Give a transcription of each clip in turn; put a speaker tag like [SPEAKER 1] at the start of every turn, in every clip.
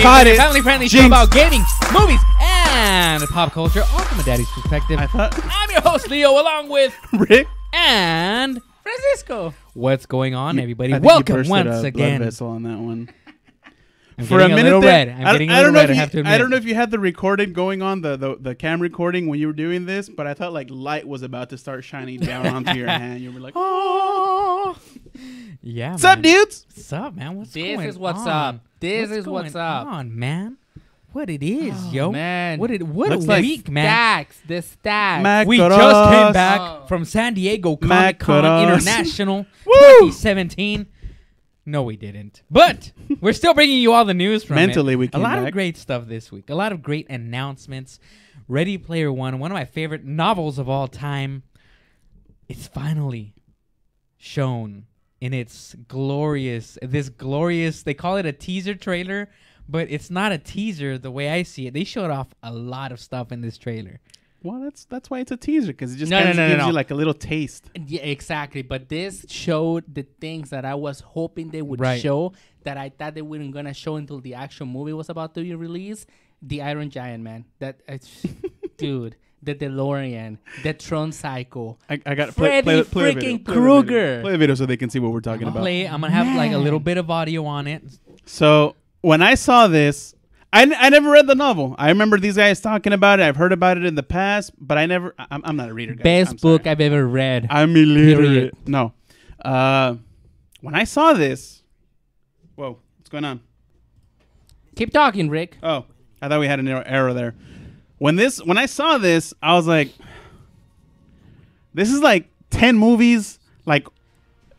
[SPEAKER 1] Caught it.
[SPEAKER 2] Family-friendly show about gaming, movies, and pop culture, all from a daddy's perspective. I'm your host, Leo, along with
[SPEAKER 1] Rick
[SPEAKER 2] and Francisco. What's going on, everybody?
[SPEAKER 1] Welcome
[SPEAKER 2] Welcome once again.
[SPEAKER 1] Blood vessel on that one.
[SPEAKER 2] I'm
[SPEAKER 1] For a minute there,
[SPEAKER 2] I'm getting a little red. I have to admit.
[SPEAKER 1] I don't know if you had the recording going on, the cam recording when you were doing this, but I thought like light was about to start shining down onto your hand. You were like, oh.
[SPEAKER 2] Yeah.
[SPEAKER 1] What's up, dudes?
[SPEAKER 2] What's up, man? What's
[SPEAKER 3] This
[SPEAKER 2] going
[SPEAKER 3] is what's
[SPEAKER 2] on?
[SPEAKER 3] up. This is
[SPEAKER 2] going
[SPEAKER 3] what's up.
[SPEAKER 2] on, man? What it is, yo?
[SPEAKER 3] Man.
[SPEAKER 2] What
[SPEAKER 1] Looks
[SPEAKER 2] a
[SPEAKER 1] like
[SPEAKER 2] week, man.
[SPEAKER 3] Stacks. The stacks.
[SPEAKER 1] Mac-
[SPEAKER 2] We
[SPEAKER 1] Macaros.
[SPEAKER 2] just came back from San Diego Comic-Con
[SPEAKER 1] Macaros.
[SPEAKER 2] International
[SPEAKER 1] Woo!
[SPEAKER 2] 2017. No, we didn't. But we're still bringing you all the news from
[SPEAKER 1] Mentally,
[SPEAKER 2] it.
[SPEAKER 1] we came
[SPEAKER 2] A lot
[SPEAKER 1] back.
[SPEAKER 2] of great stuff this week. A lot of great announcements. Ready Player One of my favorite novels of all time. It's finally shown in its glorious, they call it a teaser trailer, but it's not a teaser the way I see it. They showed off a lot of stuff in this trailer.
[SPEAKER 1] Well, that's why it's a teaser, because it just
[SPEAKER 3] No,
[SPEAKER 1] gives
[SPEAKER 3] no.
[SPEAKER 1] you like a little taste.
[SPEAKER 3] Yeah, exactly. But this showed the things that I was hoping they would
[SPEAKER 2] Right.
[SPEAKER 3] show that I thought they weren't gonna show until the actual movie was about to be released. The Iron Giant, man. Dude. The DeLorean, the Tron Cycle,
[SPEAKER 1] I got
[SPEAKER 3] Freddy
[SPEAKER 1] play
[SPEAKER 3] freaking
[SPEAKER 1] Play
[SPEAKER 3] Krueger.
[SPEAKER 1] the video so they can see what we're talking about.
[SPEAKER 2] I'm gonna have like a little bit of audio on it.
[SPEAKER 1] So when I saw this, I never read the novel. I remember these guys talking about it. I've heard about it in the past, but I'm not a reader, guys.
[SPEAKER 3] Best
[SPEAKER 1] I'm
[SPEAKER 3] book
[SPEAKER 1] sorry.
[SPEAKER 3] I've ever read.
[SPEAKER 1] I'm illiterate.
[SPEAKER 3] Period.
[SPEAKER 1] No. When I saw this, whoa, what's going on?
[SPEAKER 3] Keep talking, Rick.
[SPEAKER 1] Oh, I thought we had an error there. When I saw this, I was like, this is like 10 movies, like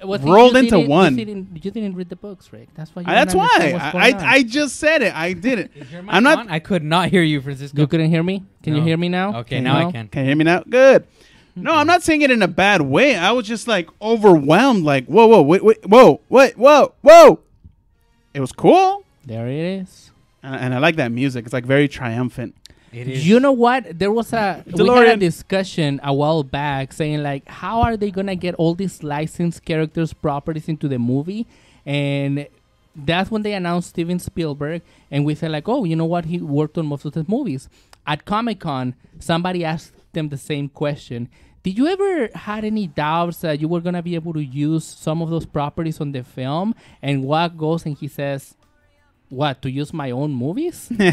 [SPEAKER 1] rolled into one.
[SPEAKER 3] You didn't read the books, Rick. That's why.
[SPEAKER 1] That's why I just said it. I did it. I'm not.
[SPEAKER 2] I could not hear you, Francisco.
[SPEAKER 3] You couldn't hear me? Can you
[SPEAKER 2] No.
[SPEAKER 3] hear me now?
[SPEAKER 2] Okay, now I can.
[SPEAKER 1] Can you hear me now? Good. No, I'm not saying it in a bad way. I was just like overwhelmed. Like, whoa, wait, whoa. It was cool,
[SPEAKER 3] There it is.
[SPEAKER 1] and I like that music. It's like very triumphant.
[SPEAKER 2] It is.
[SPEAKER 3] You know what? There was we had a
[SPEAKER 1] DeLorean.
[SPEAKER 3] discussion a while back saying like, how are they gonna get all these licensed characters properties into the movie? And that's when they announced Steven Spielberg, and we said like, oh, you know what? He worked on most of the movies. At Comic-Con, somebody asked them the same question. Did you ever had any doubts that you were gonna be able to use some of those properties on the film? And Wack goes and he says, what, to use my own movies? He said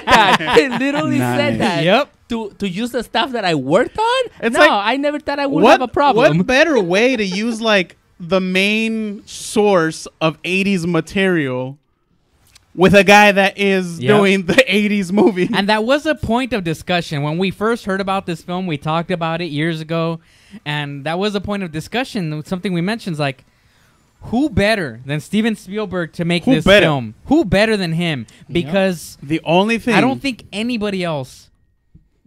[SPEAKER 3] that. He literally said that.
[SPEAKER 2] Yep.
[SPEAKER 3] To use the stuff that I worked on?
[SPEAKER 1] It's
[SPEAKER 3] no,
[SPEAKER 1] like,
[SPEAKER 3] I never thought I would have a problem.
[SPEAKER 1] What better way to use like the main source of 80s material with a guy that is doing the 80s movie?
[SPEAKER 2] And that was a point of discussion. When we first heard about this film, we talked about it years ago. And that was a point of discussion. Something we mentioned is like, who better than Steven Spielberg to make this film? Who better than him? Because
[SPEAKER 1] the only thing
[SPEAKER 2] I don't think anybody else.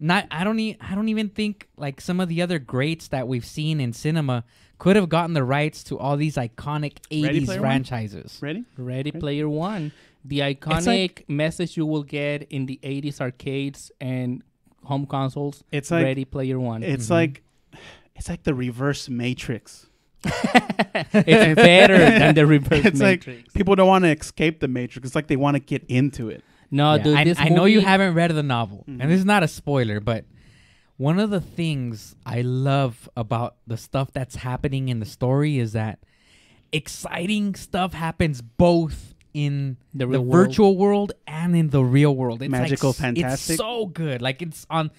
[SPEAKER 2] I don't even think like some of the other greats that we've seen in cinema could have gotten the rights to all these iconic 80s franchises.
[SPEAKER 3] Ready Player One. The iconic
[SPEAKER 1] like,
[SPEAKER 3] message you will get in the 80s arcades and home consoles.
[SPEAKER 1] It's like
[SPEAKER 3] Ready Player One.
[SPEAKER 1] It's like the reverse Matrix.
[SPEAKER 3] It's better than the reverse
[SPEAKER 1] It's
[SPEAKER 3] Matrix.
[SPEAKER 1] like people don't want to escape the Matrix. It's like they want to get into it.
[SPEAKER 3] No,
[SPEAKER 2] Yeah,
[SPEAKER 3] dude, this
[SPEAKER 2] I know you
[SPEAKER 3] movie-
[SPEAKER 2] haven't read the novel, and this is not a spoiler, but one of the things I love about the stuff that's happening in the story is that exciting stuff happens both in
[SPEAKER 3] The
[SPEAKER 2] the
[SPEAKER 3] real world.
[SPEAKER 2] virtual world and in the real world. It's
[SPEAKER 1] Magical,
[SPEAKER 2] like,
[SPEAKER 1] fantastic.
[SPEAKER 2] It's so good. Like it's on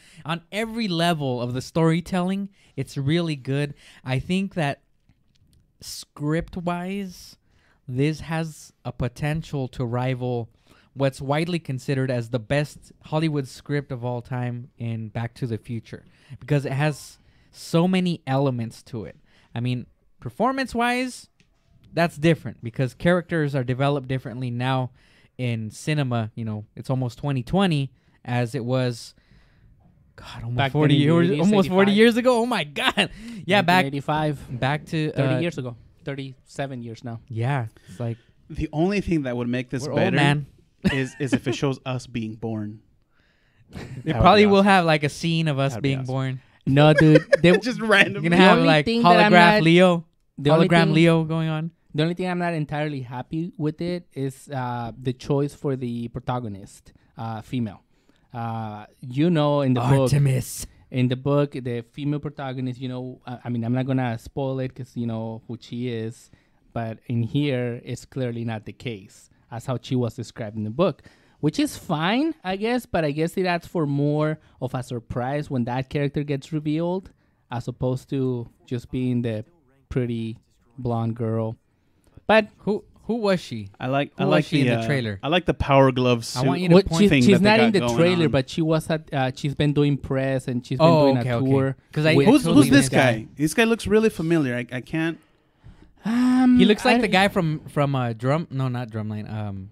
[SPEAKER 2] every level of the storytelling. It's really good. I think that script-wise, this has a potential to rival what's widely considered as the best Hollywood script of all time in Back to the Future, because it has so many elements to it. I mean, performance-wise, that's different because characters are developed differently now in cinema. You know, it's almost 2020 as it was, God, almost
[SPEAKER 3] Back
[SPEAKER 2] 40
[SPEAKER 3] then in the
[SPEAKER 2] years,
[SPEAKER 3] 80s,
[SPEAKER 2] almost 40
[SPEAKER 3] 85.
[SPEAKER 2] years ago. Oh my God. Yeah, back
[SPEAKER 3] 85,
[SPEAKER 2] back to
[SPEAKER 3] 30 years ago. 37 years now.
[SPEAKER 2] Yeah, it's like
[SPEAKER 1] The only thing that would make this
[SPEAKER 2] we're old,
[SPEAKER 1] better
[SPEAKER 2] man.
[SPEAKER 1] is if it shows us being born.
[SPEAKER 2] They probably will have like a scene of us
[SPEAKER 1] That'd be
[SPEAKER 2] being
[SPEAKER 1] awesome.
[SPEAKER 2] born.
[SPEAKER 3] No, dude. They,
[SPEAKER 1] Just random.
[SPEAKER 2] You're gonna
[SPEAKER 3] The
[SPEAKER 2] have
[SPEAKER 3] only
[SPEAKER 2] like
[SPEAKER 3] thing that I'm
[SPEAKER 2] holograph
[SPEAKER 3] not-
[SPEAKER 2] Leo,
[SPEAKER 3] the only
[SPEAKER 2] hologram
[SPEAKER 3] thing-
[SPEAKER 2] Leo going on.
[SPEAKER 3] The only thing I'm not entirely happy with it is the choice for the protagonist, female. In the book,
[SPEAKER 2] Artemis.
[SPEAKER 3] the female protagonist, I mean, I'm not gonna spoil it because you know who she is, but in here, it's clearly not the case as how she was described in the book, which is fine, I guess. But I guess it adds for more of a surprise when that character gets revealed, as opposed to just being the pretty blonde girl. But
[SPEAKER 2] Who was she?
[SPEAKER 1] I like
[SPEAKER 2] she
[SPEAKER 1] the
[SPEAKER 2] in the trailer?
[SPEAKER 1] I like the power glove suit.
[SPEAKER 2] I want you to point.
[SPEAKER 1] thing
[SPEAKER 3] she's
[SPEAKER 1] that they
[SPEAKER 3] not in
[SPEAKER 1] got
[SPEAKER 3] the
[SPEAKER 1] going
[SPEAKER 3] trailer,
[SPEAKER 1] on.
[SPEAKER 3] but she was at. She's been doing press and she's been doing a tour.
[SPEAKER 2] Because
[SPEAKER 1] Who's this guy? This guy looks really familiar. I can't.
[SPEAKER 2] He looks like the guy from Drum. No, not Drumline.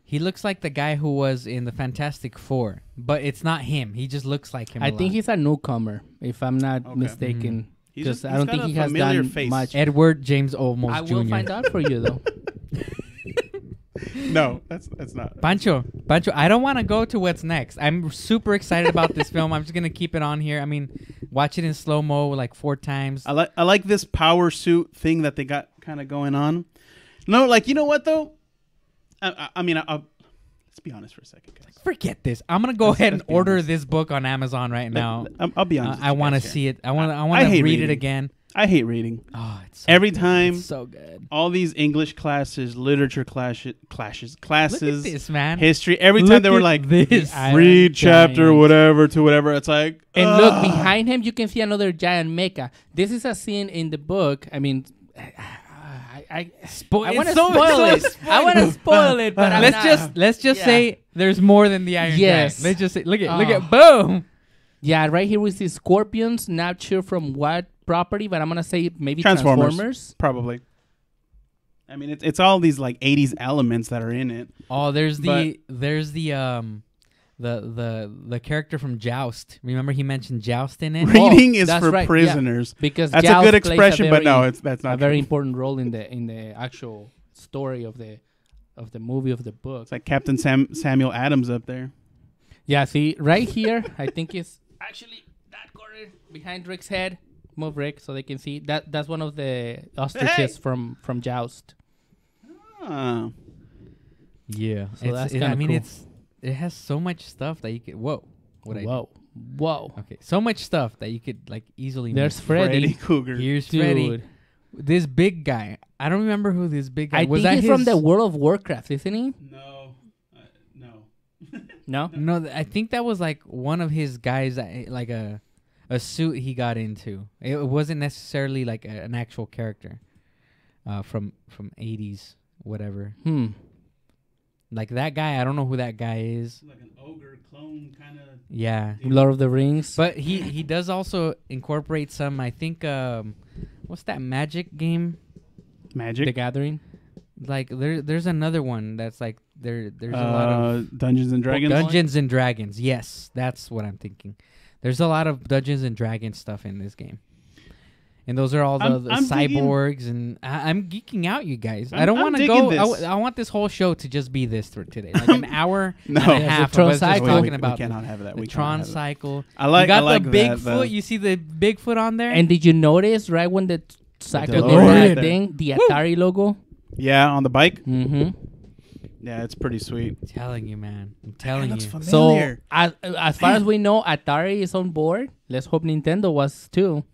[SPEAKER 2] He looks like the guy who was in the Fantastic Four, but it's not him. He just looks like him.
[SPEAKER 3] I think he's a newcomer, if I'm not mistaken. Because I don't think he has done much.
[SPEAKER 2] Edward James Olmos
[SPEAKER 3] I
[SPEAKER 2] Jr.
[SPEAKER 3] will find out for you though.
[SPEAKER 1] No, that's not.
[SPEAKER 2] Pancho, I don't want to go to what's next. I'm super excited about this film. I'm just gonna keep it on here. I mean, watch it in slow mo like 4 times.
[SPEAKER 1] I like this power suit thing that they got kind of going on. No, like, you know what though? I mean, let's be honest for a second, guys.
[SPEAKER 2] Forget this. I'm gonna go ahead and order this book on Amazon right now.
[SPEAKER 1] I'll be honest.
[SPEAKER 2] I want to see it. I want to read it again.
[SPEAKER 1] I hate reading.
[SPEAKER 2] Oh, it's so
[SPEAKER 1] every
[SPEAKER 2] good.
[SPEAKER 1] time.
[SPEAKER 2] It's so good.
[SPEAKER 1] All these English classes, literature classes,
[SPEAKER 2] Look at this, man.
[SPEAKER 1] history. Every time
[SPEAKER 2] Look
[SPEAKER 1] they were
[SPEAKER 2] at
[SPEAKER 1] like,
[SPEAKER 2] this.
[SPEAKER 1] read chapter whatever to whatever. It's like,
[SPEAKER 3] And look, behind him, you can see another giant mecha. This is a scene in the book. I mean, I want to spoil it. I want to spoil it, but
[SPEAKER 2] let's just say there's more than the Iron
[SPEAKER 3] Yes.
[SPEAKER 2] Giant. Let's just say, look at boom.
[SPEAKER 3] Yeah, right here we see scorpions. Not sure from what property, but I'm gonna say maybe
[SPEAKER 1] Transformers.
[SPEAKER 3] Transformers.
[SPEAKER 1] Probably. I mean, it's all these like 80s elements that are in it.
[SPEAKER 2] Oh, there's the character from Joust. Remember he mentioned Joust in it?
[SPEAKER 1] Reading is
[SPEAKER 3] that's
[SPEAKER 1] for
[SPEAKER 3] right,
[SPEAKER 1] prisoners.
[SPEAKER 3] Yeah. Because
[SPEAKER 1] that's
[SPEAKER 3] Joust
[SPEAKER 1] a good
[SPEAKER 3] plays
[SPEAKER 1] expression, but no, that's not
[SPEAKER 3] a very
[SPEAKER 1] true.
[SPEAKER 3] important role in the actual story of the movie, of the book.
[SPEAKER 1] It's like Captain Samuel Adams up there.
[SPEAKER 3] Yeah, see right here, I think it's actually that corner behind Rick's head. Move Rick so they can see that. That's one of the ostriches from Joust.
[SPEAKER 1] Oh.
[SPEAKER 2] Yeah,
[SPEAKER 3] So that's kinda cool.
[SPEAKER 2] it has so much stuff that you could. Whoa.
[SPEAKER 3] Whoa.
[SPEAKER 2] Okay, so much stuff that you could like easily.
[SPEAKER 3] There's
[SPEAKER 2] miss.
[SPEAKER 3] Freddy.
[SPEAKER 1] Cougar.
[SPEAKER 2] Here's
[SPEAKER 3] Dude.
[SPEAKER 2] Freddy. This big guy. I don't remember who this big guy
[SPEAKER 3] I
[SPEAKER 2] was.
[SPEAKER 3] think
[SPEAKER 2] That
[SPEAKER 3] he's from
[SPEAKER 2] his-
[SPEAKER 3] the World of Warcraft, isn't he?
[SPEAKER 1] No.
[SPEAKER 3] No.
[SPEAKER 2] No, I think that was like one of his guys, that, like a suit he got into. It wasn't necessarily like an actual character from 80s, whatever. Like that guy, I don't know who that guy is.
[SPEAKER 1] Like an ogre clone kind of.
[SPEAKER 2] Yeah.
[SPEAKER 3] Lord of the Rings.
[SPEAKER 2] But he does also incorporate some, I think, what's that magic game?
[SPEAKER 1] Magic.
[SPEAKER 3] The Gathering.
[SPEAKER 2] Like there's another one that's like there's a lot of
[SPEAKER 1] Dungeons and Dragons.
[SPEAKER 2] Dungeons and Dragons. Yes, that's what I'm thinking. There's a lot of Dungeons and Dragons stuff in this game. And those are all the
[SPEAKER 1] I'm
[SPEAKER 2] cyborgs, and I'm geeking out, you guys. I
[SPEAKER 1] I'm-
[SPEAKER 2] don't
[SPEAKER 1] I'm
[SPEAKER 2] want to
[SPEAKER 1] digging
[SPEAKER 2] go.
[SPEAKER 1] this.
[SPEAKER 2] I want this whole show to just be this for today, like an hour
[SPEAKER 1] No.
[SPEAKER 2] and a
[SPEAKER 1] Yeah,
[SPEAKER 2] half
[SPEAKER 3] the
[SPEAKER 2] of us
[SPEAKER 3] Tron
[SPEAKER 2] just
[SPEAKER 3] cycle.
[SPEAKER 2] talking
[SPEAKER 1] we
[SPEAKER 2] about
[SPEAKER 1] cannot have that.
[SPEAKER 2] the
[SPEAKER 1] We
[SPEAKER 2] Tron
[SPEAKER 1] cannot have that.
[SPEAKER 2] cycle.
[SPEAKER 1] I like.
[SPEAKER 2] You got
[SPEAKER 1] I like
[SPEAKER 2] the
[SPEAKER 1] that,
[SPEAKER 2] Bigfoot. You see the Bigfoot on there?
[SPEAKER 3] And did you notice right when the cycle
[SPEAKER 1] DeLorean
[SPEAKER 3] did
[SPEAKER 1] right
[SPEAKER 3] that
[SPEAKER 1] there.
[SPEAKER 3] thing, the Atari logo?
[SPEAKER 1] Yeah, on the bike.
[SPEAKER 3] Mm-hmm.
[SPEAKER 1] Yeah, it's pretty sweet.
[SPEAKER 2] I'm telling you, man. I'm telling you.
[SPEAKER 3] So
[SPEAKER 1] Familiar.
[SPEAKER 3] as far as we know, Atari is on board. Let's hope Nintendo was too.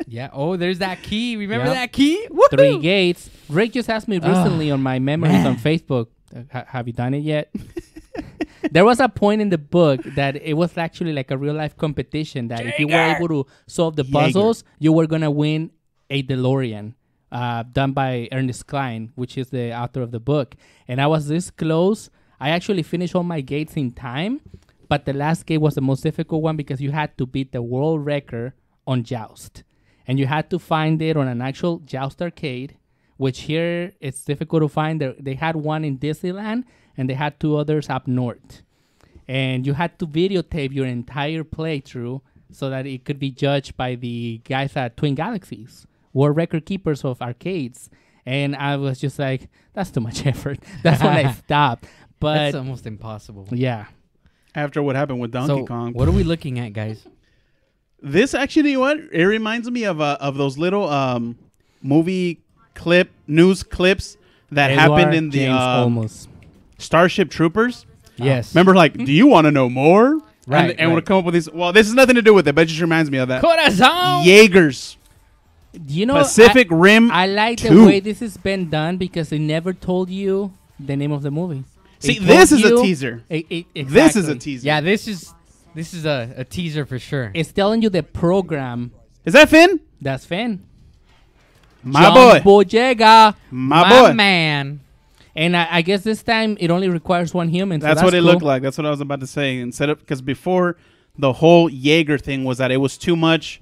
[SPEAKER 2] Yeah. Oh, there's that key. Remember
[SPEAKER 3] Yep.
[SPEAKER 2] that key?
[SPEAKER 3] 3
[SPEAKER 2] Woohoo!
[SPEAKER 3] gates. Rick just asked me recently on my memories
[SPEAKER 2] man.
[SPEAKER 3] on Facebook. Have you done it yet? There was a point in the book that it was actually like a real life competition that if you were able to solve the puzzles, you were gonna win a DeLorean. Done by Ernest Cline, which is the author of the book. And I was this close. I actually finished all my gates in time, but the last gate was the most difficult one because you had to beat the world record on Joust. And you had to find it on an actual Joust arcade, which here it's difficult to find. They had one in Disneyland, and they had 2 others up north. And you had to videotape your entire playthrough so that it could be judged by the guys at Twin Galaxies, world record keepers of arcades. And I was just like, that's too much effort. That's when I stopped. But
[SPEAKER 2] That's almost impossible.
[SPEAKER 3] yeah.
[SPEAKER 1] After what happened with Donkey
[SPEAKER 2] So,
[SPEAKER 1] Kong.
[SPEAKER 2] what are we looking at, guys?
[SPEAKER 1] This actually, you know what? It reminds me of those little movie news clips that happened in the
[SPEAKER 3] almost
[SPEAKER 1] Starship Troopers.
[SPEAKER 2] Yes.
[SPEAKER 1] Remember, like, do you want to know more?
[SPEAKER 2] Right.
[SPEAKER 1] And would come up with these. Well, this has nothing to do with it, but it just reminds me of that.
[SPEAKER 2] Corazon.
[SPEAKER 1] Jaegers.
[SPEAKER 3] You know,
[SPEAKER 1] Pacific Rim.
[SPEAKER 3] I like
[SPEAKER 1] 2.
[SPEAKER 3] the way this has been done because they never told you the name of the movie.
[SPEAKER 1] See, this is a teaser.
[SPEAKER 3] Exactly.
[SPEAKER 1] This is a teaser.
[SPEAKER 2] Yeah, this is a teaser for sure.
[SPEAKER 3] It's telling you the program.
[SPEAKER 1] Is that Finn?
[SPEAKER 3] That's Finn.
[SPEAKER 1] My
[SPEAKER 3] John
[SPEAKER 1] boy.
[SPEAKER 3] Boyega.
[SPEAKER 1] My boy.
[SPEAKER 2] Man.
[SPEAKER 3] And I guess this time it only requires one human. So
[SPEAKER 1] That's what it
[SPEAKER 3] cool.
[SPEAKER 1] looked like. That's what I was about to say. Instead of because before the whole Jaeger thing was that it was too much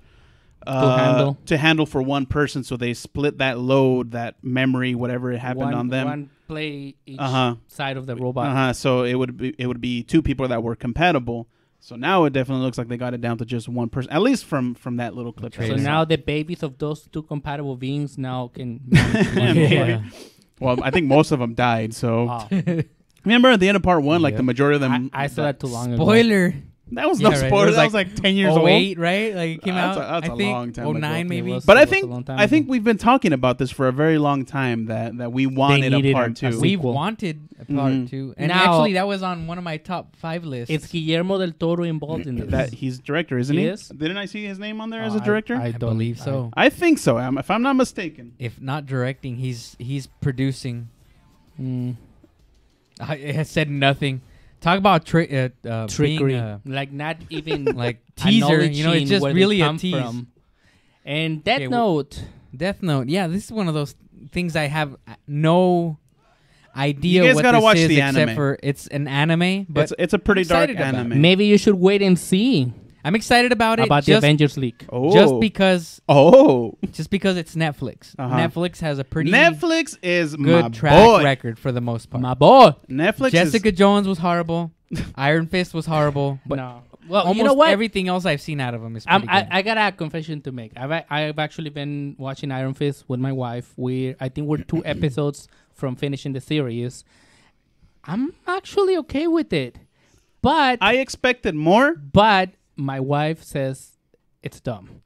[SPEAKER 1] to handle for one person, so they split that load, that memory, whatever it happened on them.
[SPEAKER 3] One play each side of the robot.
[SPEAKER 1] So it would be 2 people that were compatible. So now it definitely looks like they got it down to just one person, at least from that little clip.
[SPEAKER 3] So now the babies of those 2 compatible beings now can.
[SPEAKER 2] Yeah.
[SPEAKER 1] Well, I think most of them died. So remember at the end of part 1, like the majority of them.
[SPEAKER 3] I saw that too long ago.
[SPEAKER 2] Spoiler.
[SPEAKER 1] That was no
[SPEAKER 2] right.
[SPEAKER 1] spoiler.
[SPEAKER 2] Was
[SPEAKER 1] that was like 10 years old.
[SPEAKER 2] 08, right? Like it came out.
[SPEAKER 1] That's a long time ago.
[SPEAKER 2] 09 maybe.
[SPEAKER 1] But I
[SPEAKER 3] It was a long
[SPEAKER 1] think
[SPEAKER 3] time ago.
[SPEAKER 1] we've been talking about this for a very long time that we wanted a
[SPEAKER 3] needed
[SPEAKER 1] part
[SPEAKER 3] a
[SPEAKER 1] 2.
[SPEAKER 3] sequel.
[SPEAKER 2] We wanted a part 2, and
[SPEAKER 3] Now-
[SPEAKER 2] actually that was on one of my top 5 lists.
[SPEAKER 3] It's Guillermo del Toro involved in this.
[SPEAKER 1] That he's director, isn't
[SPEAKER 3] He
[SPEAKER 1] he?
[SPEAKER 3] is?
[SPEAKER 1] Didn't I see his name on there as
[SPEAKER 3] Oh,
[SPEAKER 1] a director?
[SPEAKER 2] I believe so.
[SPEAKER 1] I think so. If I'm not mistaken.
[SPEAKER 2] If not directing, he's producing. I said nothing. Talk about
[SPEAKER 3] Trickery.
[SPEAKER 2] being,
[SPEAKER 3] Like not even
[SPEAKER 2] like teaser. You know, it's just
[SPEAKER 3] where
[SPEAKER 2] really
[SPEAKER 3] they
[SPEAKER 2] a
[SPEAKER 3] come
[SPEAKER 2] tease.
[SPEAKER 3] from. And Death
[SPEAKER 2] Okay,
[SPEAKER 3] Note.
[SPEAKER 2] Death Note. Yeah, this is one of those things I have no idea
[SPEAKER 1] You guys
[SPEAKER 2] what
[SPEAKER 1] gotta
[SPEAKER 2] this
[SPEAKER 1] watch
[SPEAKER 2] is
[SPEAKER 1] the
[SPEAKER 2] except
[SPEAKER 1] anime.
[SPEAKER 2] for it's an anime. But
[SPEAKER 1] It's a pretty
[SPEAKER 2] I'm
[SPEAKER 1] dark
[SPEAKER 2] excited about
[SPEAKER 1] anime.
[SPEAKER 3] Maybe you should wait and see
[SPEAKER 2] I'm excited about it.
[SPEAKER 3] about the
[SPEAKER 2] just,
[SPEAKER 3] Avengers League.
[SPEAKER 1] Oh.
[SPEAKER 2] just because
[SPEAKER 1] Oh.
[SPEAKER 2] it's Netflix.
[SPEAKER 1] Uh-huh.
[SPEAKER 2] Netflix has a pretty
[SPEAKER 1] Netflix is my
[SPEAKER 2] good track
[SPEAKER 1] boy.
[SPEAKER 2] record for the most part.
[SPEAKER 3] My boy.
[SPEAKER 1] Netflix
[SPEAKER 2] Jessica
[SPEAKER 1] is
[SPEAKER 2] Jones was horrible. Iron Fist was horrible. But
[SPEAKER 3] No. Well,
[SPEAKER 2] almost
[SPEAKER 3] you know what?
[SPEAKER 2] everything else I've seen out of him is pretty good.
[SPEAKER 3] I got a confession to make. I've actually been watching Iron Fist with my wife. I think we're 2 episodes from finishing the series. I'm actually okay with it, but
[SPEAKER 1] I expected more.
[SPEAKER 3] my wife says it's dumb.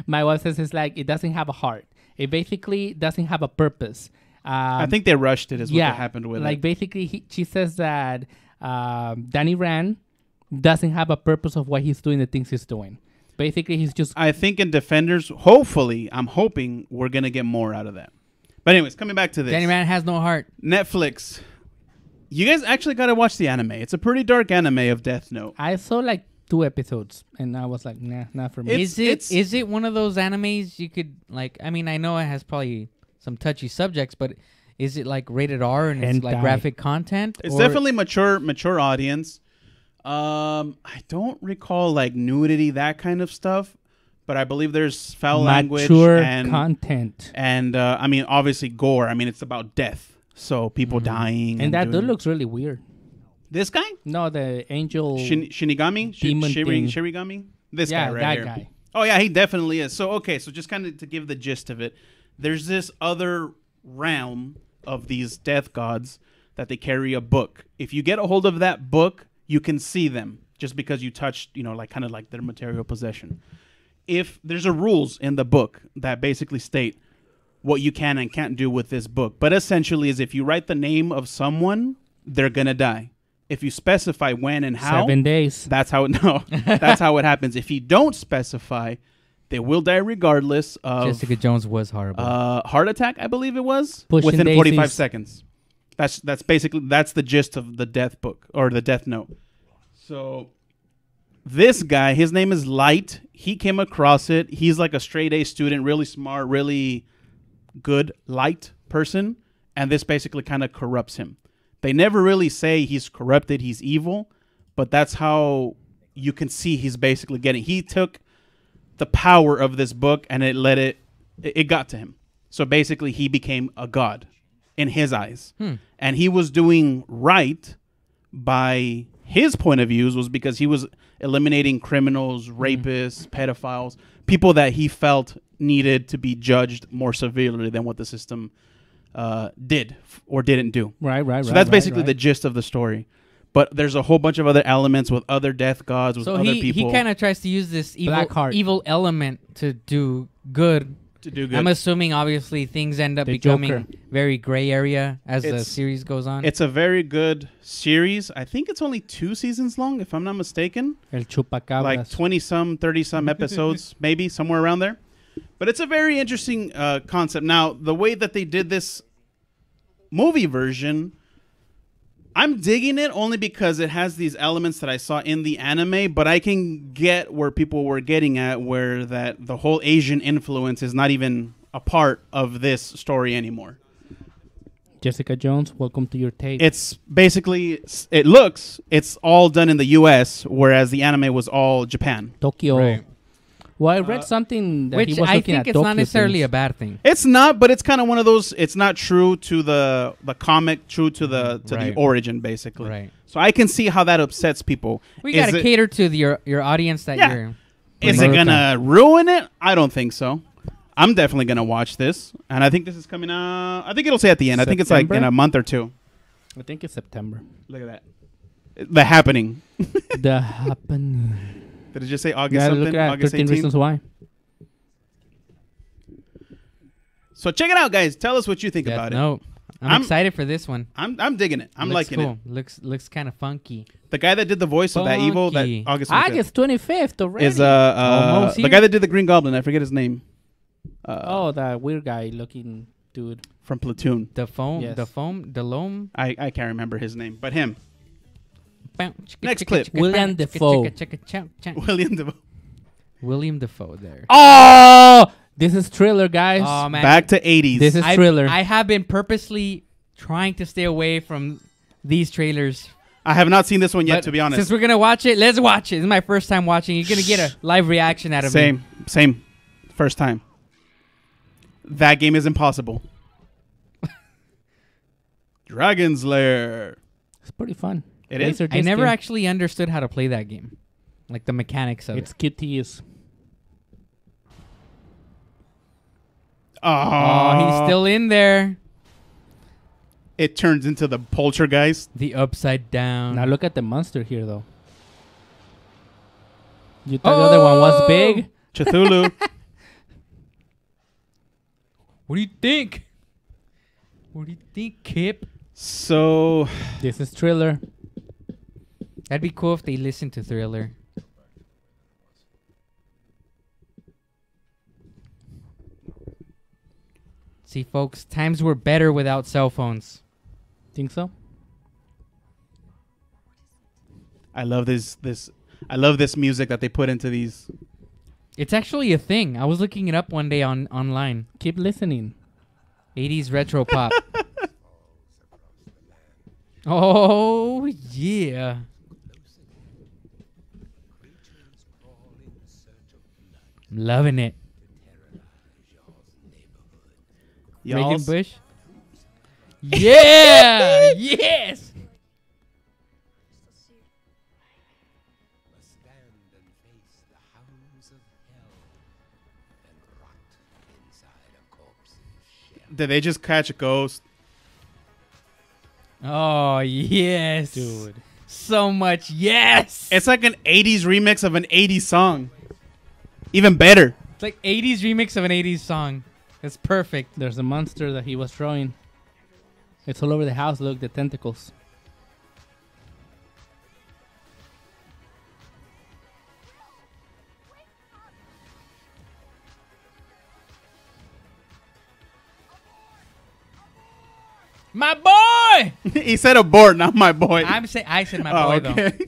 [SPEAKER 3] My wife says it's like it doesn't have a heart. It basically doesn't have a purpose.
[SPEAKER 1] I think they rushed it. Is what happened with
[SPEAKER 3] like
[SPEAKER 1] it.
[SPEAKER 3] basically she says that Danny Rand doesn't have a purpose of why he's doing the things he's doing. Basically, he's just.
[SPEAKER 1] I think in Defenders, hopefully, I'm hoping we're gonna get more out of that. But anyways, coming back to this,
[SPEAKER 2] Danny Rand has no heart.
[SPEAKER 1] Netflix. You guys actually got to watch the anime. It's a pretty dark anime of Death Note.
[SPEAKER 3] I saw like 2 episodes, and I was like, nah, not for me.
[SPEAKER 2] Is it one of those animes you could like? I mean, I know it has probably some touchy subjects, but is it like rated R and it's like
[SPEAKER 3] Hentai.
[SPEAKER 2] graphic content?
[SPEAKER 1] It's
[SPEAKER 2] or-
[SPEAKER 1] definitely mature audience. I don't recall like nudity, that kind of stuff, but I believe there's foul language
[SPEAKER 3] Mature
[SPEAKER 1] and
[SPEAKER 3] content.
[SPEAKER 1] and I mean, obviously gore. I mean, it's about death, so people dying.
[SPEAKER 3] And that dude
[SPEAKER 1] doing-
[SPEAKER 3] looks really weird.
[SPEAKER 1] This guy,
[SPEAKER 3] No, the angel.
[SPEAKER 1] Shinigami,
[SPEAKER 3] Demon thing.
[SPEAKER 1] Shirigami. This
[SPEAKER 3] yeah,
[SPEAKER 1] guy right
[SPEAKER 3] that
[SPEAKER 1] here.
[SPEAKER 3] guy.
[SPEAKER 1] Oh yeah, he definitely is. So okay, so just kind of to give the gist of it, there's this other realm of these death gods that they carry a book. If you get a hold of that book, you can see them just because you touched, like kind of like their material possession. If there's a rules in the book that basically state what you can and can't do with this book, but essentially is if you write the name of someone, they're gonna die. If you specify when and how,
[SPEAKER 3] 7 days.
[SPEAKER 1] that's how that's how it happens. If you don't specify, they will die regardless of
[SPEAKER 2] Jessica Jones was horrible.
[SPEAKER 1] heart attack, I believe it was,
[SPEAKER 3] Pushing
[SPEAKER 1] within 45
[SPEAKER 3] daisies.
[SPEAKER 1] seconds. That's basically the gist of the death book or the Death Note. So this guy, his name is Light. He came across it. He's like a straight A student, really smart, really good, light person, and this basically kind of corrupts him. They never really say he's corrupted, he's evil, but that's how you can see he's basically getting. He took the power of this book and it got to him. So basically he became a god in his eyes. And he was doing right by his point of views was because he was eliminating criminals, rapists, pedophiles, people that he felt needed to be judged more severely than what the system did or didn't do.
[SPEAKER 3] Right.
[SPEAKER 1] So that's basically the gist of the story. But there's a whole bunch of other elements with other death gods, with
[SPEAKER 2] so
[SPEAKER 1] other
[SPEAKER 2] he
[SPEAKER 1] people.
[SPEAKER 2] kind of tries to use this
[SPEAKER 3] Blackheart.
[SPEAKER 2] evil element to do good
[SPEAKER 1] to do good.
[SPEAKER 2] I'm assuming, obviously, things end up
[SPEAKER 3] The
[SPEAKER 2] becoming
[SPEAKER 3] Joker.
[SPEAKER 2] very gray area as the
[SPEAKER 1] It's-
[SPEAKER 2] series goes on.
[SPEAKER 1] It's a very good series. I think it's only 2 seasons long, if I'm not mistaken.
[SPEAKER 3] El chupacabras.
[SPEAKER 1] Like 20-some, 30-some episodes, maybe, somewhere around there. But it's a very interesting concept. Now, the way that they did this movie version, I'm digging it only because it has these elements that I saw in the anime, but I can get where people were getting at, where that the whole Asian influence is not even a part of this story anymore.
[SPEAKER 3] Jessica Jones, welcome to your tape.
[SPEAKER 1] It's basically, it's all done in the U.S., whereas the anime was all Japan.
[SPEAKER 3] Tokyo.
[SPEAKER 2] Right.
[SPEAKER 3] Well, I read something that he
[SPEAKER 2] Which
[SPEAKER 3] was
[SPEAKER 2] I
[SPEAKER 3] looking
[SPEAKER 2] think
[SPEAKER 3] at
[SPEAKER 2] it's not
[SPEAKER 3] Tokyo
[SPEAKER 2] necessarily
[SPEAKER 3] things.
[SPEAKER 2] a bad thing.
[SPEAKER 1] It's not, but it's kind of one of those. It's not true to the comic, true to the
[SPEAKER 2] Right.
[SPEAKER 1] origin, basically.
[SPEAKER 2] Right.
[SPEAKER 1] So I can see how that upsets people.
[SPEAKER 2] We
[SPEAKER 1] Is
[SPEAKER 2] got to
[SPEAKER 1] it-
[SPEAKER 2] cater to your audience that
[SPEAKER 1] Yeah.
[SPEAKER 2] you're.
[SPEAKER 1] Is it
[SPEAKER 3] America.
[SPEAKER 1] gonna ruin it? I don't think so. I'm definitely gonna watch this, and I think this is coming out. I think it'll say at the end. I think it's like in
[SPEAKER 3] September?
[SPEAKER 1] a month or 2.
[SPEAKER 3] I think it's September.
[SPEAKER 1] Look at that. The Happening.
[SPEAKER 3] The happen.
[SPEAKER 1] Did it just say August
[SPEAKER 3] Yeah,
[SPEAKER 1] something?
[SPEAKER 3] look at
[SPEAKER 1] August
[SPEAKER 3] 13
[SPEAKER 1] 18th?
[SPEAKER 3] Reasons Why.
[SPEAKER 1] So check it out, guys. Tell us what you think about it.
[SPEAKER 2] No, I'm
[SPEAKER 1] I'm-
[SPEAKER 2] excited for this one.
[SPEAKER 1] I'm digging it. I'm
[SPEAKER 2] Looks
[SPEAKER 1] liking
[SPEAKER 2] cool. Looks kind of funky.
[SPEAKER 1] it. The guy that did the voice of that evil, that
[SPEAKER 2] Funky.
[SPEAKER 1] August 25th,
[SPEAKER 3] August 25th already.
[SPEAKER 1] is
[SPEAKER 2] Almost
[SPEAKER 1] the
[SPEAKER 2] here.
[SPEAKER 1] guy that did the Green Goblin. I forget his name.
[SPEAKER 3] Oh, that weird guy looking dude.
[SPEAKER 1] From Platoon.
[SPEAKER 2] The foam,
[SPEAKER 3] Yes.
[SPEAKER 2] the loam.
[SPEAKER 1] I can't remember his name, but him. Next
[SPEAKER 2] Next
[SPEAKER 1] clip.
[SPEAKER 3] William Dafoe.
[SPEAKER 1] William Defoe.
[SPEAKER 2] William Dafoe there.
[SPEAKER 3] Oh, this is Thriller, guys.
[SPEAKER 2] Oh man,
[SPEAKER 1] Back to 80s.
[SPEAKER 3] This is
[SPEAKER 2] I-
[SPEAKER 3] Thriller.
[SPEAKER 2] I have been purposely trying to stay away from these trailers.
[SPEAKER 1] I have not seen this one yet,
[SPEAKER 2] But
[SPEAKER 1] to be honest.
[SPEAKER 2] since we're gonna watch it, let's watch it. This is my first time watching. You're gonna get a live reaction out of me.
[SPEAKER 1] Same. First time. That game is impossible. Dragon's Lair.
[SPEAKER 3] It's pretty fun.
[SPEAKER 1] It is?
[SPEAKER 3] Laser
[SPEAKER 2] I
[SPEAKER 3] disc
[SPEAKER 2] never
[SPEAKER 3] game.
[SPEAKER 2] actually understood how to play that game, like the mechanics of
[SPEAKER 3] It's
[SPEAKER 2] it.
[SPEAKER 3] kitties.
[SPEAKER 2] Oh, he's still in there.
[SPEAKER 1] It turns into the poltergeist.
[SPEAKER 2] The upside down.
[SPEAKER 3] Now look at the monster here, though. You thought the other one was big?
[SPEAKER 1] Cthulhu.
[SPEAKER 2] What do you think? What do you think, Kip?
[SPEAKER 1] So,
[SPEAKER 3] This is Thriller.
[SPEAKER 2] That'd be cool if they listened to Thriller. See, folks, times were better without cell phones.
[SPEAKER 3] Think so?
[SPEAKER 1] I love this I love this music that they put into these.
[SPEAKER 2] It's actually a thing. I was looking it up one day online.
[SPEAKER 3] Keep listening.
[SPEAKER 2] 80s retro pop. Oh, yeah. I'm loving it.
[SPEAKER 1] Y'all,
[SPEAKER 2] Reagan Bush? Yeah! Yes!
[SPEAKER 1] did they just catch a ghost?
[SPEAKER 2] Oh, yes.
[SPEAKER 3] Dude.
[SPEAKER 2] So much yes!
[SPEAKER 1] It's like an 80s remix of an 80s song. Even better.
[SPEAKER 2] It's like 80s remix of an 80s song. It's perfect.
[SPEAKER 3] There's a monster that he was drawing. It's all over the house. Look, the tentacles.
[SPEAKER 2] My boy!
[SPEAKER 1] He said abort, not my boy.
[SPEAKER 2] I said my
[SPEAKER 1] Oh,
[SPEAKER 2] boy, though.
[SPEAKER 1] okay.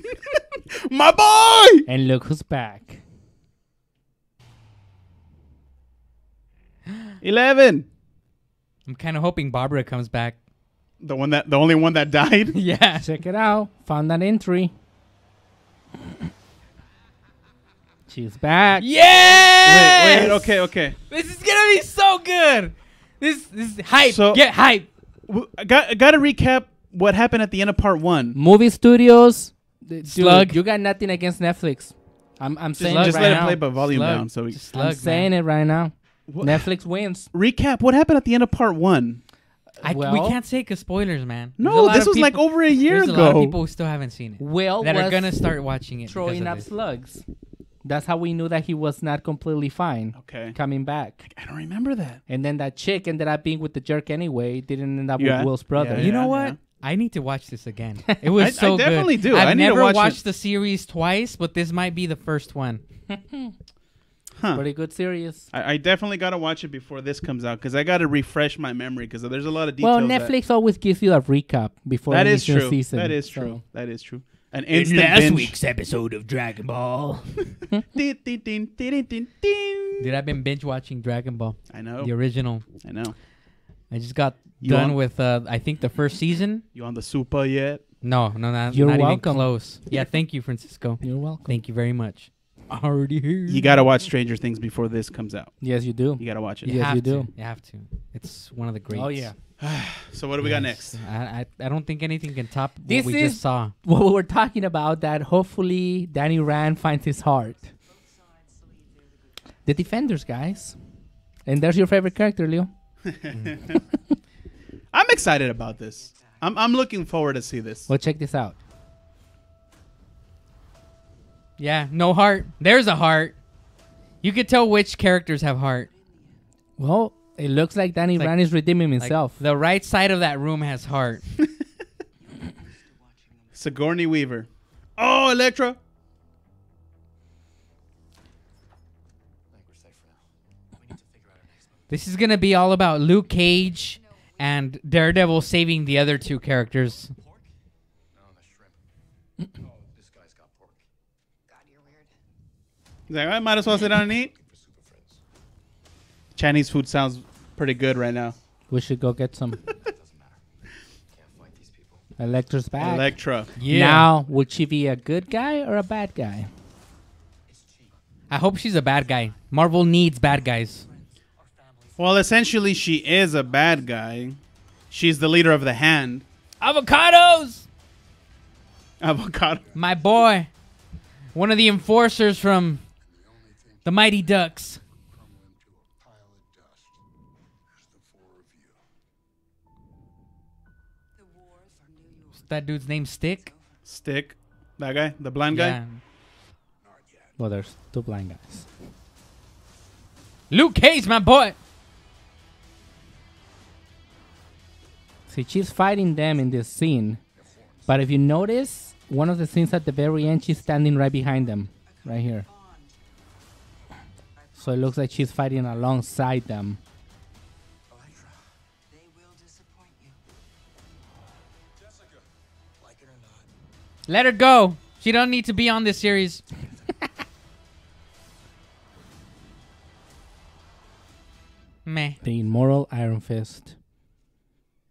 [SPEAKER 1] My boy!
[SPEAKER 3] And look who's back.
[SPEAKER 1] 11.
[SPEAKER 2] I'm kind of hoping Barbara comes back.
[SPEAKER 1] The only one that died.
[SPEAKER 2] Yeah.
[SPEAKER 3] Check it out. Found that entry. She's back.
[SPEAKER 2] Yes!
[SPEAKER 1] Wait, okay.
[SPEAKER 2] This is gonna be so good. This is hype.
[SPEAKER 1] So-
[SPEAKER 2] Get hype.
[SPEAKER 1] I got to recap what happened at the end of part 1.
[SPEAKER 3] Movie studios. Dude,
[SPEAKER 2] Slug.
[SPEAKER 3] you got nothing against Netflix. I'm saying
[SPEAKER 2] Slug.
[SPEAKER 3] it
[SPEAKER 1] Just
[SPEAKER 3] right
[SPEAKER 1] let
[SPEAKER 3] now.
[SPEAKER 1] it play by volume
[SPEAKER 2] Slug.
[SPEAKER 1] down. So we
[SPEAKER 2] Just
[SPEAKER 3] I'm
[SPEAKER 2] slug,
[SPEAKER 3] saying
[SPEAKER 2] man.
[SPEAKER 3] it right now.
[SPEAKER 1] What-
[SPEAKER 3] Netflix wins.
[SPEAKER 1] recap what happened at the end of part 1.
[SPEAKER 2] We
[SPEAKER 3] Well-
[SPEAKER 2] can't say because spoilers, man. There's a
[SPEAKER 1] No,
[SPEAKER 2] lot
[SPEAKER 1] this
[SPEAKER 2] of
[SPEAKER 1] was like
[SPEAKER 2] people-
[SPEAKER 1] over a year
[SPEAKER 2] There's
[SPEAKER 1] ago.
[SPEAKER 2] a lot of people who still haven't seen it
[SPEAKER 3] Well,
[SPEAKER 2] that are
[SPEAKER 3] was
[SPEAKER 2] gonna start watching it.
[SPEAKER 3] throwing
[SPEAKER 2] because
[SPEAKER 3] up
[SPEAKER 2] of this.
[SPEAKER 3] slugs. That's how we knew that he was not completely fine
[SPEAKER 1] Okay.
[SPEAKER 3] coming back.
[SPEAKER 1] I don't remember that.
[SPEAKER 3] And then that chick ended up being with the jerk anyway. Didn't end up
[SPEAKER 1] Yeah.
[SPEAKER 3] with Will's brother.
[SPEAKER 1] Yeah,
[SPEAKER 2] You know what?
[SPEAKER 1] yeah.
[SPEAKER 2] I need to watch this again. It was
[SPEAKER 1] I
[SPEAKER 2] so good.
[SPEAKER 1] definitely do.
[SPEAKER 2] I've
[SPEAKER 1] I need to
[SPEAKER 2] never
[SPEAKER 1] watch
[SPEAKER 2] watched
[SPEAKER 1] it.
[SPEAKER 2] the series twice, but this might be the first one.
[SPEAKER 1] Huh.
[SPEAKER 3] Pretty good series.
[SPEAKER 1] I definitely got to watch it before this comes out because I got to refresh my memory because there's a lot of details.
[SPEAKER 3] Well, Netflix always gives you a recap before
[SPEAKER 1] That
[SPEAKER 3] any
[SPEAKER 1] is true.
[SPEAKER 3] season.
[SPEAKER 1] That is
[SPEAKER 3] so-
[SPEAKER 1] true. That is true. An instant binge.
[SPEAKER 3] episode of Dragon Ball.
[SPEAKER 1] Din, din, din, din, din, din.
[SPEAKER 2] Dude, I've been binge watching Dragon Ball,
[SPEAKER 1] I know.
[SPEAKER 2] the original.
[SPEAKER 1] I know.
[SPEAKER 2] I just got
[SPEAKER 1] You
[SPEAKER 2] done
[SPEAKER 1] on-
[SPEAKER 2] with, I think, the first season.
[SPEAKER 1] You on the super yet?
[SPEAKER 2] No,
[SPEAKER 3] You're
[SPEAKER 2] not even
[SPEAKER 3] welcome.
[SPEAKER 2] close. Yeah, thank you, Francisco.
[SPEAKER 3] You're welcome.
[SPEAKER 2] Thank you very much. Already here.
[SPEAKER 1] You got to watch Stranger Things before this comes out.
[SPEAKER 3] Yes, you do.
[SPEAKER 1] You got to watch it.
[SPEAKER 3] Yeah. Yes,
[SPEAKER 2] have
[SPEAKER 3] you
[SPEAKER 2] to.
[SPEAKER 3] do.
[SPEAKER 2] You have to. It's one of the greats.
[SPEAKER 3] Oh, yeah.
[SPEAKER 1] So what do we got next?
[SPEAKER 2] I don't think anything can top
[SPEAKER 3] This
[SPEAKER 2] what we
[SPEAKER 3] is-
[SPEAKER 2] just saw.
[SPEAKER 3] What we were talking about, that hopefully Danny Rand finds his heart. The Defenders, guys. And there's your favorite character, Leo.
[SPEAKER 1] I'm excited about this. I'm looking forward to see this.
[SPEAKER 3] Well, check this out.
[SPEAKER 2] Yeah, no heart. There's a heart. You could tell which characters have heart.
[SPEAKER 3] Well, it looks like Danny
[SPEAKER 2] Like-
[SPEAKER 3] Rand is redeeming
[SPEAKER 2] Like,
[SPEAKER 3] himself.
[SPEAKER 2] the right side of that room has heart.
[SPEAKER 1] Sigourney Weaver. Oh, Electra.
[SPEAKER 2] This is gonna be all about Luke Cage and Daredevil saving the other two characters.
[SPEAKER 1] He's like, I might as well sit down and eat. Chinese food sounds pretty good right now.
[SPEAKER 3] We should go get some. Electra's back.
[SPEAKER 1] Electra.
[SPEAKER 2] Yeah.
[SPEAKER 3] Now, would she be a good guy or a bad guy?
[SPEAKER 2] I hope she's a bad guy. Marvel needs bad guys.
[SPEAKER 1] Well, essentially, she is a bad guy. She's the leader of the Hand.
[SPEAKER 2] Avocados!
[SPEAKER 1] Avocado.
[SPEAKER 2] My boy. One of the enforcers from the Mighty Ducks. That dude's name Stick?
[SPEAKER 1] Stick. That guy? The blind guy?
[SPEAKER 2] Yeah.
[SPEAKER 3] Well, there's two blind guys.
[SPEAKER 2] Luke Cage, my boy.
[SPEAKER 3] See, she's fighting them in this scene. But if you notice, one of the scenes at the very end, she's standing right behind them. Right here. So it looks like she's fighting alongside them.
[SPEAKER 4] They will disappoint you.
[SPEAKER 5] Jessica, like it or not,
[SPEAKER 2] Let her go. She don't need to be on this series. Meh.
[SPEAKER 3] The immoral Iron Fist.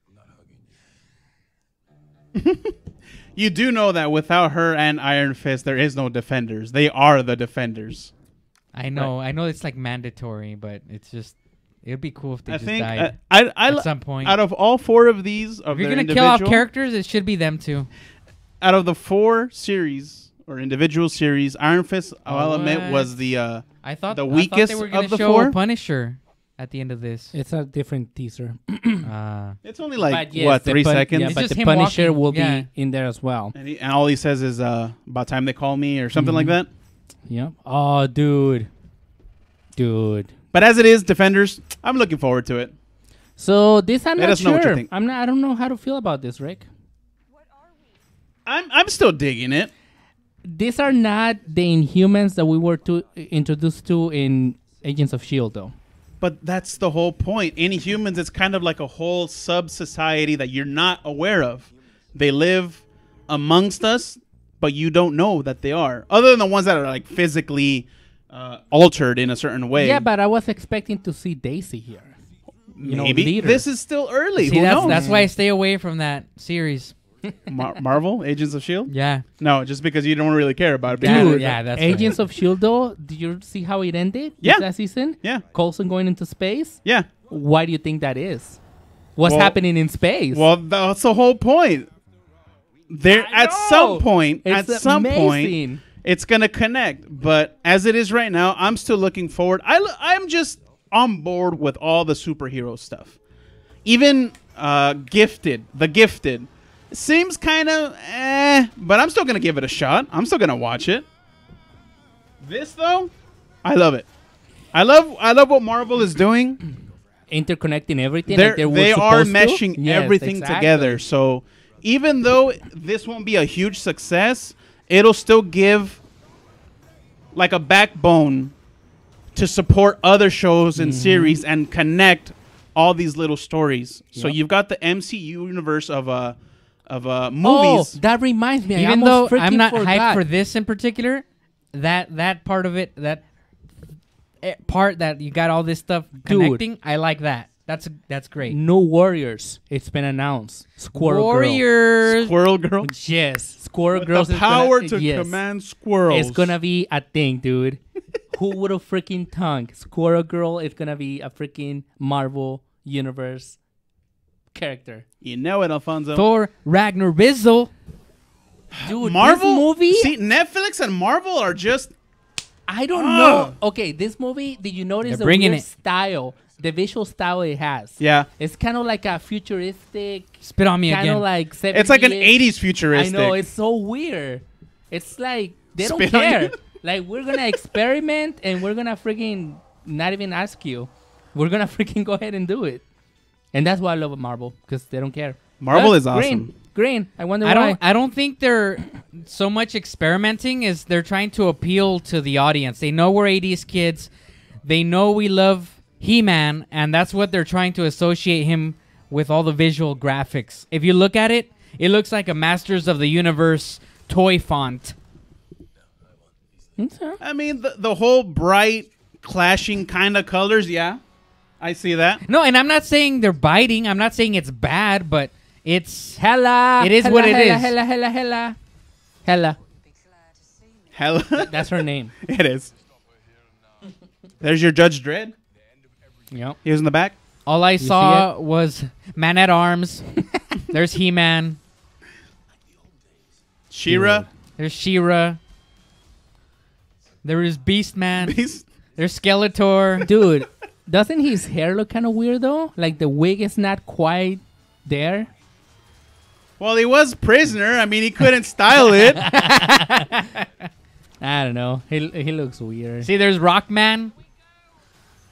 [SPEAKER 5] I'm not hugging you.
[SPEAKER 1] You do know that without her and Iron Fist, there is no Defenders. They are the Defenders.
[SPEAKER 2] I know. I know it's like mandatory, but it's just it'd be cool if they
[SPEAKER 1] I
[SPEAKER 2] just
[SPEAKER 1] think
[SPEAKER 2] died
[SPEAKER 1] I
[SPEAKER 2] at some point.
[SPEAKER 1] out of all four of these, of
[SPEAKER 2] If you're
[SPEAKER 1] their
[SPEAKER 2] gonna kill off
[SPEAKER 1] individual-
[SPEAKER 2] characters, it should be them too.
[SPEAKER 1] out of the four series or individual series, Iron Fist, I'll admit,
[SPEAKER 2] What?
[SPEAKER 1] was the
[SPEAKER 2] I thought
[SPEAKER 1] The
[SPEAKER 2] I thought
[SPEAKER 1] weakest
[SPEAKER 2] they were gonna
[SPEAKER 1] of the
[SPEAKER 2] show
[SPEAKER 1] four?
[SPEAKER 2] Punisher at the end of this.
[SPEAKER 3] It's a different teaser.
[SPEAKER 1] it's only like
[SPEAKER 3] But yes,
[SPEAKER 1] what
[SPEAKER 3] the
[SPEAKER 1] 3 seconds,
[SPEAKER 3] Yeah,
[SPEAKER 2] It's
[SPEAKER 3] but
[SPEAKER 2] just
[SPEAKER 3] the
[SPEAKER 2] him
[SPEAKER 3] Punisher
[SPEAKER 2] walking.
[SPEAKER 3] will
[SPEAKER 2] Yeah.
[SPEAKER 3] be in there as well.
[SPEAKER 1] and all he says is about time they call me or something like that.
[SPEAKER 3] Yep. Oh, dude.
[SPEAKER 1] But as it is, Defenders, I'm looking forward to it.
[SPEAKER 3] So this I'm
[SPEAKER 1] Let
[SPEAKER 3] not
[SPEAKER 1] us know what you
[SPEAKER 3] sure.
[SPEAKER 1] think.
[SPEAKER 3] I don't know how to feel about this, Rick.
[SPEAKER 1] I'm still digging it.
[SPEAKER 3] These are not the Inhumans that we were introduced to in Agents of S.H.I.E.L.D., though.
[SPEAKER 1] But that's the whole point. Inhumans, it's kind of like a whole sub-society that you're not aware of. They live amongst us, but you don't know that they are. Other than the ones that are like physically altered in a certain way.
[SPEAKER 3] Yeah, but I was expecting to see Daisy here. You know,
[SPEAKER 1] maybe.
[SPEAKER 3] leader.
[SPEAKER 1] This is still early.
[SPEAKER 2] See,
[SPEAKER 1] Who knows?
[SPEAKER 2] that's why I stay away from that series.
[SPEAKER 1] Marvel, Agents of S.H.I.E.L.D.?
[SPEAKER 2] Yeah.
[SPEAKER 1] No, just because you don't really care about it.
[SPEAKER 2] Yeah,
[SPEAKER 3] Dude,
[SPEAKER 2] yeah, that's
[SPEAKER 3] Agents of S.H.I.E.L.D., though, did you see how it ended?
[SPEAKER 1] Yeah.
[SPEAKER 3] That season?
[SPEAKER 1] Yeah.
[SPEAKER 3] Coulson going into space?
[SPEAKER 1] Yeah.
[SPEAKER 3] Why do you think that is? What's
[SPEAKER 1] Well-
[SPEAKER 3] happening in space?
[SPEAKER 1] Well, that's the whole point. There,
[SPEAKER 3] I
[SPEAKER 1] at
[SPEAKER 3] know.
[SPEAKER 1] some point,
[SPEAKER 3] It's amazing.
[SPEAKER 1] it's gonna connect. But as it is right now, I'm still looking forward. I'm just on board with all the superhero stuff. Even the Gifted, seems kind of but I'm still gonna give it a shot. I'm still gonna watch it. This though, I love it. I love what Marvel is doing.
[SPEAKER 3] Interconnecting everything.
[SPEAKER 1] They
[SPEAKER 3] were
[SPEAKER 1] are
[SPEAKER 3] supposed to.
[SPEAKER 1] meshing
[SPEAKER 3] Yes,
[SPEAKER 1] everything
[SPEAKER 3] exactly.
[SPEAKER 1] together. So even though this won't be a huge success, it'll still give like a backbone to support other shows and series and connect all these little stories. So
[SPEAKER 3] Yep.
[SPEAKER 1] you've got the MCU universe of
[SPEAKER 3] Oh,
[SPEAKER 1] movies.
[SPEAKER 3] that reminds me. I
[SPEAKER 2] Even
[SPEAKER 3] almost
[SPEAKER 2] though
[SPEAKER 3] freaking
[SPEAKER 2] I'm not hyped
[SPEAKER 3] forgot.
[SPEAKER 2] for this in particular, that part of it, that part that you got all this stuff
[SPEAKER 3] Dude.
[SPEAKER 2] connecting, I like that. That's great.
[SPEAKER 3] New Warriors. It's been announced. Squirrel Girl.
[SPEAKER 2] Warriors.
[SPEAKER 1] Squirrel Girl.
[SPEAKER 3] Yes, Squirrel
[SPEAKER 1] With
[SPEAKER 3] Girls.
[SPEAKER 1] the
[SPEAKER 3] is
[SPEAKER 1] power
[SPEAKER 3] gonna,
[SPEAKER 1] to
[SPEAKER 3] yes.
[SPEAKER 1] command squirrels.
[SPEAKER 3] It's gonna be a thing, dude. Who would have freaking thunk? Squirrel Girl is gonna be a freaking Marvel Universe character.
[SPEAKER 1] You know it, Alfonso.
[SPEAKER 2] Thor Ragnar Bizzle.
[SPEAKER 3] Dude,
[SPEAKER 1] Marvel
[SPEAKER 3] this movie.
[SPEAKER 1] See, Netflix and Marvel are just
[SPEAKER 3] I don't know. Okay, this movie. Did you notice
[SPEAKER 2] They're
[SPEAKER 3] the
[SPEAKER 2] bringing
[SPEAKER 3] weird
[SPEAKER 2] it.
[SPEAKER 3] style, the visual style it has?
[SPEAKER 1] yeah.
[SPEAKER 3] It's kind of like a futuristic,
[SPEAKER 2] Spit on me
[SPEAKER 3] kind
[SPEAKER 2] again.
[SPEAKER 3] of like 70s.
[SPEAKER 1] It's like an 80s futuristic.
[SPEAKER 3] I know, it's so weird. It's like they don't
[SPEAKER 1] Spit on
[SPEAKER 3] care.
[SPEAKER 1] you?
[SPEAKER 3] Like, we're gonna experiment and we're gonna freaking not even ask you. We're gonna freaking go ahead and do it. And that's why I love Marvel, because they don't care.
[SPEAKER 1] Marvel
[SPEAKER 3] Look,
[SPEAKER 1] is awesome.
[SPEAKER 3] Green. I wonder why.
[SPEAKER 2] I don't think they're so much experimenting as they're trying to appeal to the audience. They know we're 80s kids. They know we love He-Man, and that's what they're trying to associate him with, all the visual graphics. If you look at it, it looks like a Masters of the Universe toy font.
[SPEAKER 3] Okay.
[SPEAKER 1] I mean, the whole bright, clashing kind of colors, yeah. I see that.
[SPEAKER 2] No, and I'm not saying they're biting. I'm not saying it's bad, but it's
[SPEAKER 3] Hella.
[SPEAKER 2] It is
[SPEAKER 3] hella,
[SPEAKER 2] what it
[SPEAKER 3] hella,
[SPEAKER 2] is.
[SPEAKER 3] Hella, hella, hella. Hella.
[SPEAKER 1] Hell,
[SPEAKER 3] That's her name.
[SPEAKER 1] it is. There's your Judge Dredd.
[SPEAKER 3] Yep.
[SPEAKER 1] He was in the back.
[SPEAKER 2] all I
[SPEAKER 3] see
[SPEAKER 2] saw was Man at Arms. There's He-Man.
[SPEAKER 1] She-Ra.
[SPEAKER 2] There's She-Ra. There is Beastman.
[SPEAKER 1] He's
[SPEAKER 2] There's Skeletor.
[SPEAKER 3] Dude, doesn't his hair look kind of weird, though? Like, the wig is not quite there.
[SPEAKER 1] well, he was prisoner. I mean, he couldn't style it.
[SPEAKER 3] I don't know. He looks weird.
[SPEAKER 2] See, there's Rockman.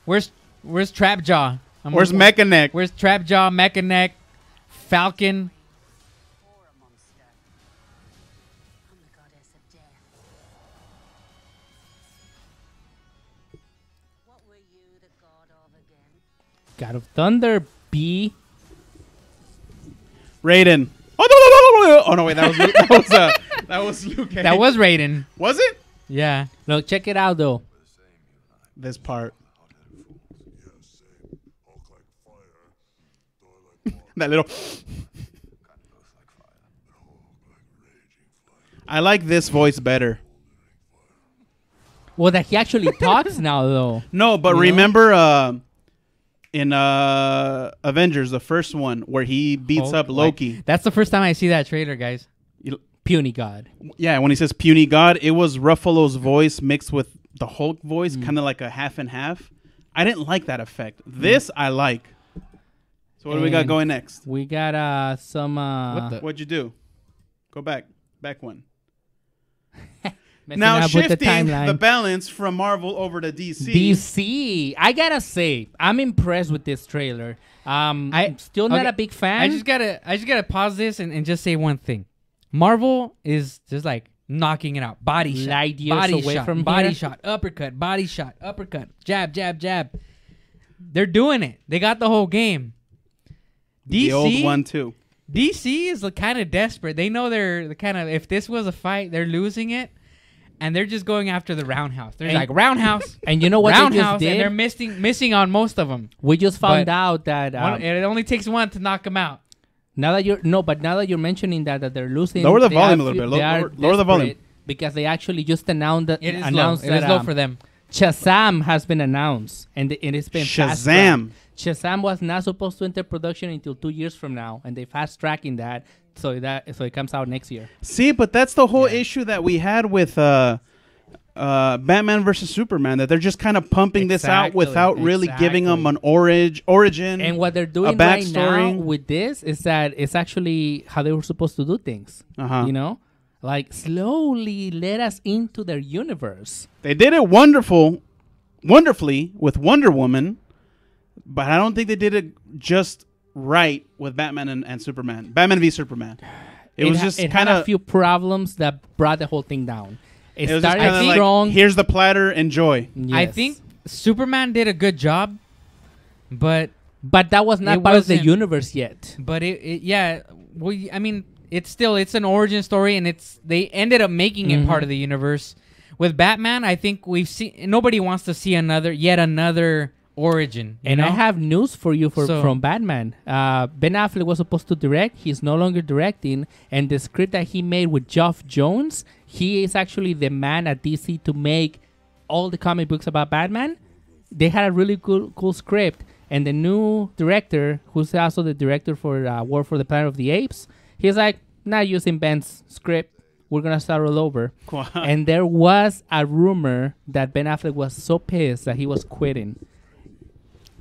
[SPEAKER 2] Where's Trapjaw?
[SPEAKER 1] Where's Mechaneck?
[SPEAKER 2] Where's Trapjaw, Mechaneck, Falcon?
[SPEAKER 4] Or a monster. I'm the goddess of death. What were you the god of again?
[SPEAKER 3] God of Thunder, B.
[SPEAKER 1] Raiden. Oh no! Wait, that was Luke Cage.
[SPEAKER 2] That was Raiden.
[SPEAKER 1] Was it?
[SPEAKER 2] Yeah.
[SPEAKER 3] Look, check it out, though.
[SPEAKER 1] This part. That little. I like this voice better.
[SPEAKER 3] Well, that he actually talks now, though.
[SPEAKER 1] No, but
[SPEAKER 3] You know?
[SPEAKER 1] remember in Avengers, the first one, where he beats up Loki.
[SPEAKER 2] That's the first time I see that trailer, guys.
[SPEAKER 3] Puny God.
[SPEAKER 1] Yeah, when he says puny god, it was Ruffalo's voice mixed with the Hulk voice, kind of like a half and half. I didn't like that effect. This I like. So what do we got
[SPEAKER 3] And
[SPEAKER 1] going next?
[SPEAKER 3] We got some...
[SPEAKER 2] What the-
[SPEAKER 1] What'd you do? Go back. Back one.
[SPEAKER 3] messing
[SPEAKER 1] Now
[SPEAKER 3] up with
[SPEAKER 1] shifting
[SPEAKER 3] timeline.
[SPEAKER 1] the balance from Marvel over to DC.
[SPEAKER 3] DC. I gotta say, I'm impressed with this trailer. I'm still not
[SPEAKER 2] okay,
[SPEAKER 3] a big fan.
[SPEAKER 2] I just gotta pause this and just say one thing. Marvel is just like knocking it out. Body shot.
[SPEAKER 3] Light years
[SPEAKER 2] Body
[SPEAKER 3] away
[SPEAKER 2] shot.
[SPEAKER 3] from
[SPEAKER 2] body
[SPEAKER 3] here.
[SPEAKER 2] shot. Uppercut. Body shot. Uppercut. Jab, jab, jab. They're doing it. They got the whole game. DC,
[SPEAKER 1] The old one too.
[SPEAKER 2] DC is kind of desperate. They know they're kind of, if this was a fight, they're losing it. And they're just going after the roundhouse. They're
[SPEAKER 3] And-
[SPEAKER 2] like, roundhouse.
[SPEAKER 3] and you know what they just
[SPEAKER 2] roundhouse.
[SPEAKER 3] did?
[SPEAKER 2] And they're missing on most of them.
[SPEAKER 3] We just found
[SPEAKER 2] But
[SPEAKER 3] out that
[SPEAKER 2] It only takes one to knock them out.
[SPEAKER 3] now that you're mentioning that they're losing.
[SPEAKER 1] Lower the
[SPEAKER 3] they
[SPEAKER 1] volume
[SPEAKER 3] are-
[SPEAKER 1] a little bit.
[SPEAKER 3] they are
[SPEAKER 1] Lower the volume.
[SPEAKER 3] desperate because they actually just announced that.
[SPEAKER 2] It is low.
[SPEAKER 3] announced
[SPEAKER 2] It
[SPEAKER 3] that
[SPEAKER 2] is low for them.
[SPEAKER 3] Shazam has been announced, and it has been fast
[SPEAKER 1] Shazam.
[SPEAKER 3] tracked. Shazam was not supposed to enter production until 2 years from now, and they fast tracking that so it comes out next year.
[SPEAKER 1] See, but that's the whole issue that we had with Batman versus Superman, that they're just kind of pumping this out
[SPEAKER 3] Exactly,
[SPEAKER 1] without really giving them an origin.
[SPEAKER 3] And what they're doing
[SPEAKER 1] a
[SPEAKER 3] right now
[SPEAKER 1] backstory.
[SPEAKER 3] with this is that it's actually how they were supposed to do things.
[SPEAKER 1] Uh-huh.
[SPEAKER 3] You know, like slowly let us into their universe.
[SPEAKER 1] They did it wonderfully with Wonder Woman, but I don't think they did it just right with Batman and Superman. Batman v Superman. It was just
[SPEAKER 3] it
[SPEAKER 1] kind
[SPEAKER 3] had a
[SPEAKER 1] of
[SPEAKER 3] few problems that brought the whole thing down. It
[SPEAKER 1] It was just
[SPEAKER 3] started
[SPEAKER 1] kind of like,
[SPEAKER 3] strong.
[SPEAKER 1] here's the platter, enjoy.
[SPEAKER 2] I
[SPEAKER 3] Yes.
[SPEAKER 2] think Superman did a good job, but
[SPEAKER 3] but that was not
[SPEAKER 2] it
[SPEAKER 3] part of the
[SPEAKER 2] wasn't-
[SPEAKER 3] universe yet.
[SPEAKER 2] yeah. Well, I mean, it's an origin story, and they ended up making it part
[SPEAKER 3] Mhm.
[SPEAKER 2] of the universe. With Batman, I think we've seen. Nobody wants to see yet another origin.
[SPEAKER 3] And I have news for you
[SPEAKER 2] So-
[SPEAKER 3] from Batman. Ben Affleck was supposed to direct. He's no longer directing. And the script that he made with Geoff Jones, he is actually the man at DC to make all the comic books about Batman. They had a really cool script. And the new director, who's also the director for War for the Planet of the Apes, he's like, not using Ben's script. We're going to start all over. And there was a rumor that Ben Affleck was so pissed that he was quitting.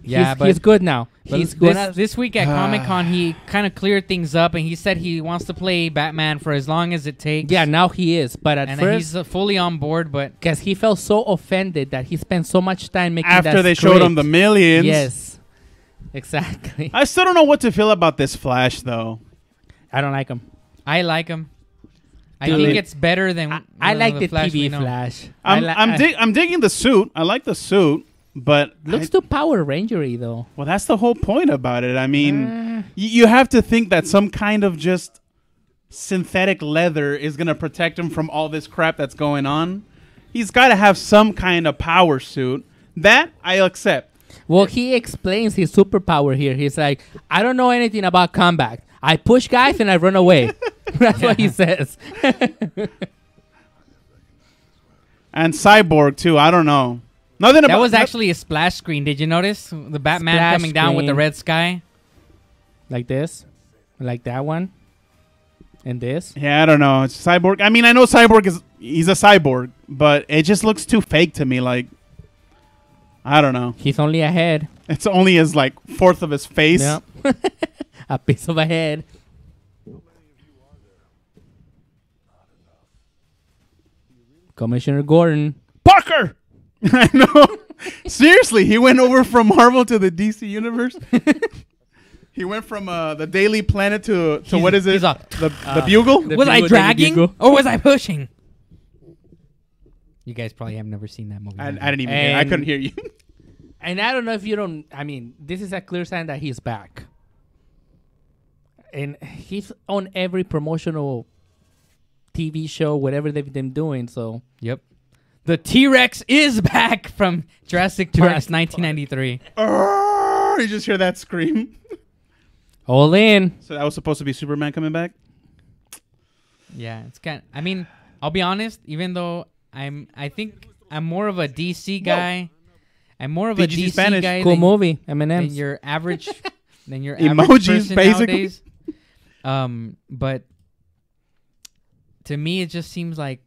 [SPEAKER 2] Yeah,
[SPEAKER 3] he's good now.
[SPEAKER 2] But
[SPEAKER 3] He's gonna
[SPEAKER 2] this week at Comic Con, he kind of cleared things up, and he said he wants to play Batman for as long as it takes.
[SPEAKER 3] Yeah, now he is. But at
[SPEAKER 2] and
[SPEAKER 3] first,
[SPEAKER 2] he's fully on board. But
[SPEAKER 3] because he felt so offended that he spent so much time making
[SPEAKER 1] After
[SPEAKER 3] that
[SPEAKER 1] they showed him
[SPEAKER 3] script.
[SPEAKER 1] the millions.
[SPEAKER 3] Yes, exactly.
[SPEAKER 1] I still don't know what to feel about this Flash, though.
[SPEAKER 3] I don't like him.
[SPEAKER 2] I like him. I
[SPEAKER 3] Dude.
[SPEAKER 2] think it's better than
[SPEAKER 3] I like the
[SPEAKER 2] Flash we
[SPEAKER 3] TV
[SPEAKER 2] know.
[SPEAKER 3] Flash.
[SPEAKER 1] I'm digging the suit. I like the suit, but
[SPEAKER 3] Looks too Power Rangery though.
[SPEAKER 1] well, that's the whole point about it. I mean, you have to think that some kind of just synthetic leather is gonna protect him from all this crap that's going on. He's got to have some kind of power suit. That I accept.
[SPEAKER 3] Well, he explains his superpower here. He's like, I don't know anything about combat. I push guys and I run away. That's what he says.
[SPEAKER 1] And Cyborg too. I don't know. Nothing
[SPEAKER 2] That
[SPEAKER 1] about
[SPEAKER 2] was actually a splash screen. Did you notice the Batman
[SPEAKER 3] Splash
[SPEAKER 2] coming down with the
[SPEAKER 3] screen.
[SPEAKER 2] red sky?
[SPEAKER 3] Like this, like that one, and this.
[SPEAKER 1] Yeah, I don't know. It's Cyborg. I mean, I know he's a cyborg, but it just looks too fake to me. Like, I don't know.
[SPEAKER 3] He's only a head.
[SPEAKER 1] It's only his like fourth of his face.
[SPEAKER 3] Yep. A piece of a head. Commissioner Gordon.
[SPEAKER 1] Parker. I know. Seriously, he went over from Marvel to the DC universe. He went from the Daily Planet to what is it?
[SPEAKER 2] he's a-
[SPEAKER 1] the Bugle.
[SPEAKER 3] The
[SPEAKER 2] Was I
[SPEAKER 3] Bugle,
[SPEAKER 2] dragging
[SPEAKER 3] Bugle.
[SPEAKER 2] or was I pushing? You guys probably have never seen that movie.
[SPEAKER 1] I
[SPEAKER 2] have you?
[SPEAKER 1] didn't even hear. I
[SPEAKER 3] And-
[SPEAKER 1] couldn't hear you.
[SPEAKER 3] And I don't know if you don't. I mean, this is a clear sign that he's back. And he's on every promotional TV show, whatever they've been doing. So
[SPEAKER 2] Yep. The T-Rex is back from Jurassic Park
[SPEAKER 3] Jurassic
[SPEAKER 2] 1993.
[SPEAKER 1] You just hear that scream.
[SPEAKER 3] all in.
[SPEAKER 1] So that was supposed to be Superman coming back.
[SPEAKER 2] Yeah, it's kind. I mean, I'll be honest. Even though I think I'm more of a DC guy. I'm more of a
[SPEAKER 1] DGT
[SPEAKER 2] DC
[SPEAKER 1] Spanish.
[SPEAKER 2] guy
[SPEAKER 3] Cool
[SPEAKER 2] than,
[SPEAKER 3] movie.
[SPEAKER 2] than
[SPEAKER 3] M&M's.
[SPEAKER 2] your average. Than your
[SPEAKER 1] Emojis,
[SPEAKER 2] average person
[SPEAKER 1] basically.
[SPEAKER 2] nowadays. But to me, it just seems like